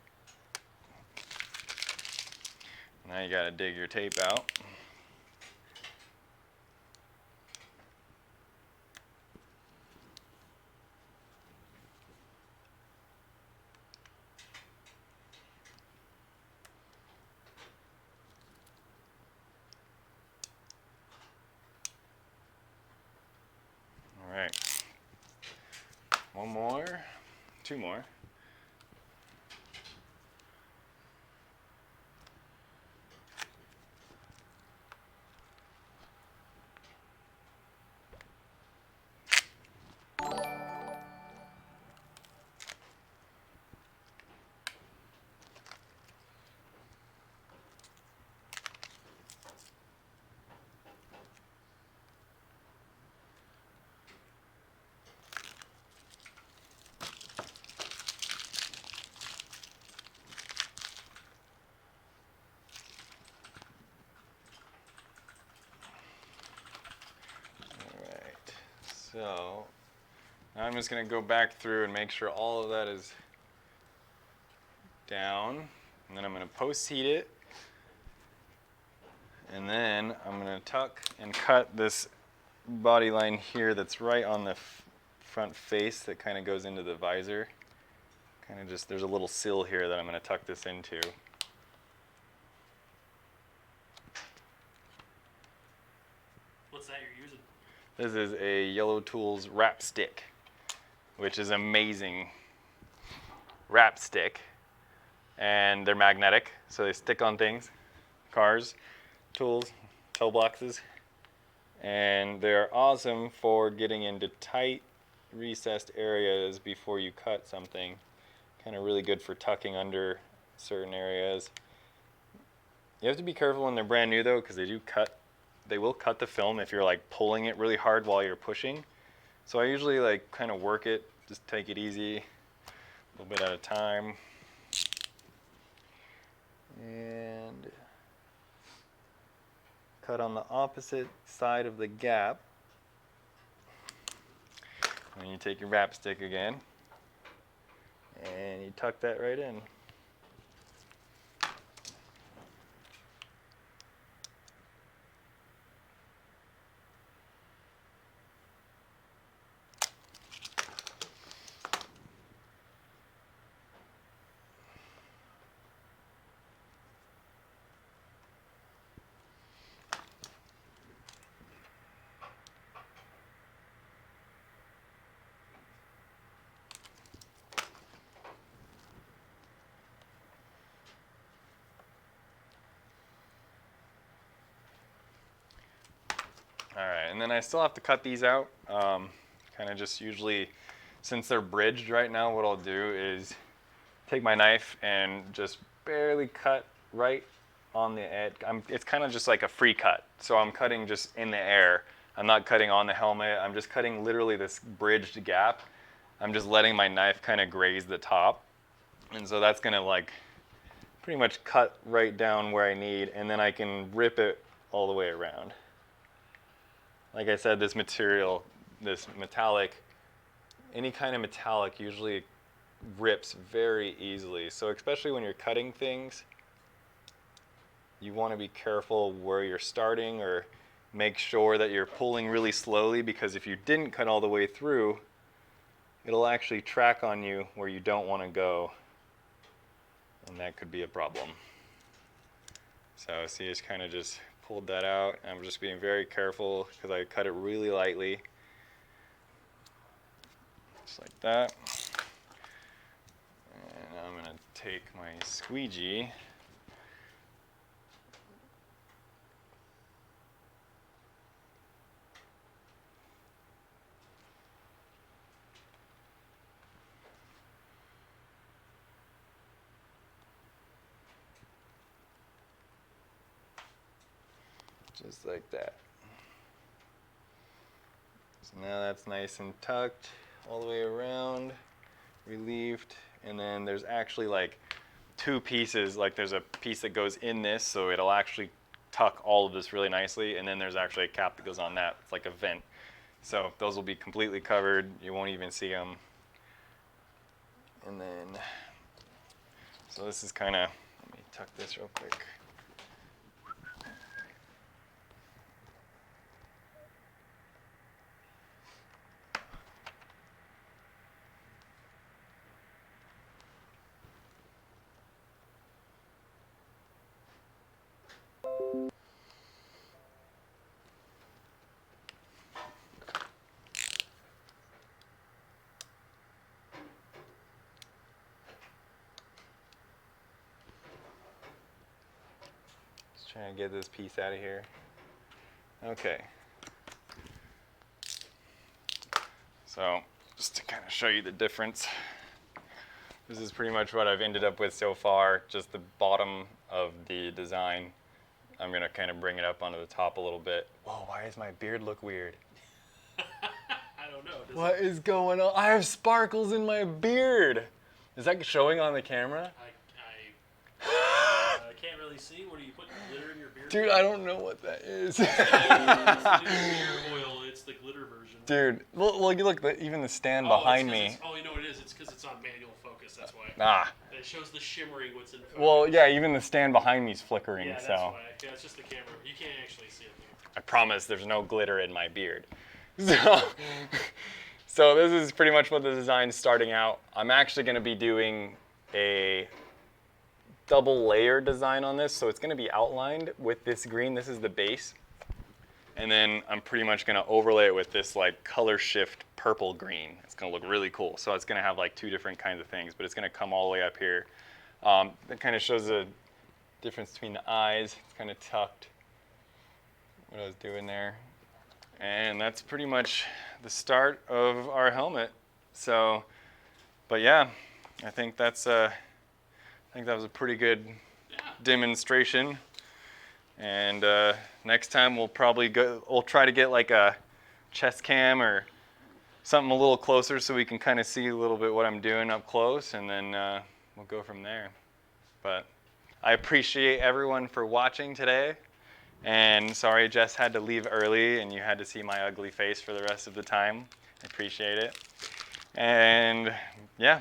Now you gotta dig your tape out. All right. One more, two more. So now I'm just going to go back through and make sure all of that is down. And then I'm going to post heat it. And then I'm going to tuck and cut this body line here that's right on the front face that kind of goes into the visor. Kind of just, there's a little sill here that I'm going to tuck this into. What's that you're using? This is a Yellow Tools wrap stick, which is amazing wrap stick. And they're magnetic, so they stick on things, cars, tools, toe boxes. And they're awesome for getting into tight, recessed areas before you cut something. Kind of really good for tucking under certain areas. You have to be careful when they're brand new though, because they will cut the film if you're like pulling it really hard while you're pushing. So I usually like kind of work it, just take it easy, a little bit at a time. And cut on the opposite side of the gap. And you take your wrap stick again and you tuck that right in. All right, and then I still have to cut these out. Kind of just usually, since they're bridged right now, what I'll do is take my knife and just barely cut right on the edge. It's kind of just like a free cut. So I'm cutting just in the air. I'm not cutting on the helmet. I'm just cutting literally this bridged gap. I'm just letting my knife kind of graze the top. And so that's gonna like pretty much cut right down where I need, and then I can rip it all the way around. Like I said, this material, this metallic, any kind of metallic usually rips very easily. So especially when you're cutting things, you want to be careful where you're starting, or make sure that you're pulling really slowly, because if you didn't cut all the way through, it'll actually track on you where you don't want to go, and that could be a problem. So see, it's kind of just pulled that out. I'm just being very careful because I cut it really lightly. Just like that. And I'm going to take my squeegee. Just like that. So now that's nice and tucked all the way around, relieved, and then there's actually like two pieces, like there's a piece that goes in this, so it'll actually tuck all of this really nicely, and then there's actually a cap that goes on that. It's like a vent. So those will be completely covered, you won't even see them. And then So this is kind of, let me tuck this real quick. Trying to get this piece out of here. Okay. So, just to kind of show you the difference, this is pretty much what I've ended up with so far, just the bottom of the design. I'm going to kind of bring it up onto the top a little bit. Whoa, why does my beard look weird? I don't know. Does What is going on? I have sparkles in my beard. Is that showing on the camera? I can't really see. What are you putting glitter in your beard? Dude, I don't know what that is. It's the new beard oil. It's the glitter version. Dude, look, even the stand behind me. Oh, you know what it is? It's because it's on manual focus. That's why. Ah. It shows the shimmering what's in focus. Well, yeah, even the stand behind me's flickering, Yeah, that's so. why. Yeah, it's just the camera. You can't actually see it though. I promise there's no glitter in my beard. So this is pretty much what the design's starting out. I'm actually going to be doing a double layer design on this, so it's going to be outlined with this green. This is the base. And then I'm pretty much going to overlay it with this like color shift purple green. It's going to look really cool. So it's going to have like two different kinds of things, but it's going to come all the way up here. That kind of shows the difference between the eyes. It's kind of tucked. What I was doing there. And that's pretty much the start of our helmet. So, but yeah, I think that's I think that was a pretty good demonstration. And next time we'll try to get like a chest cam or something a little closer so we can kind of see a little bit what I'm doing up close, and then we'll go from there. But I appreciate everyone for watching today. And sorry Jess had to leave early and you had to see my ugly face for the rest of the time. I appreciate it. And yeah,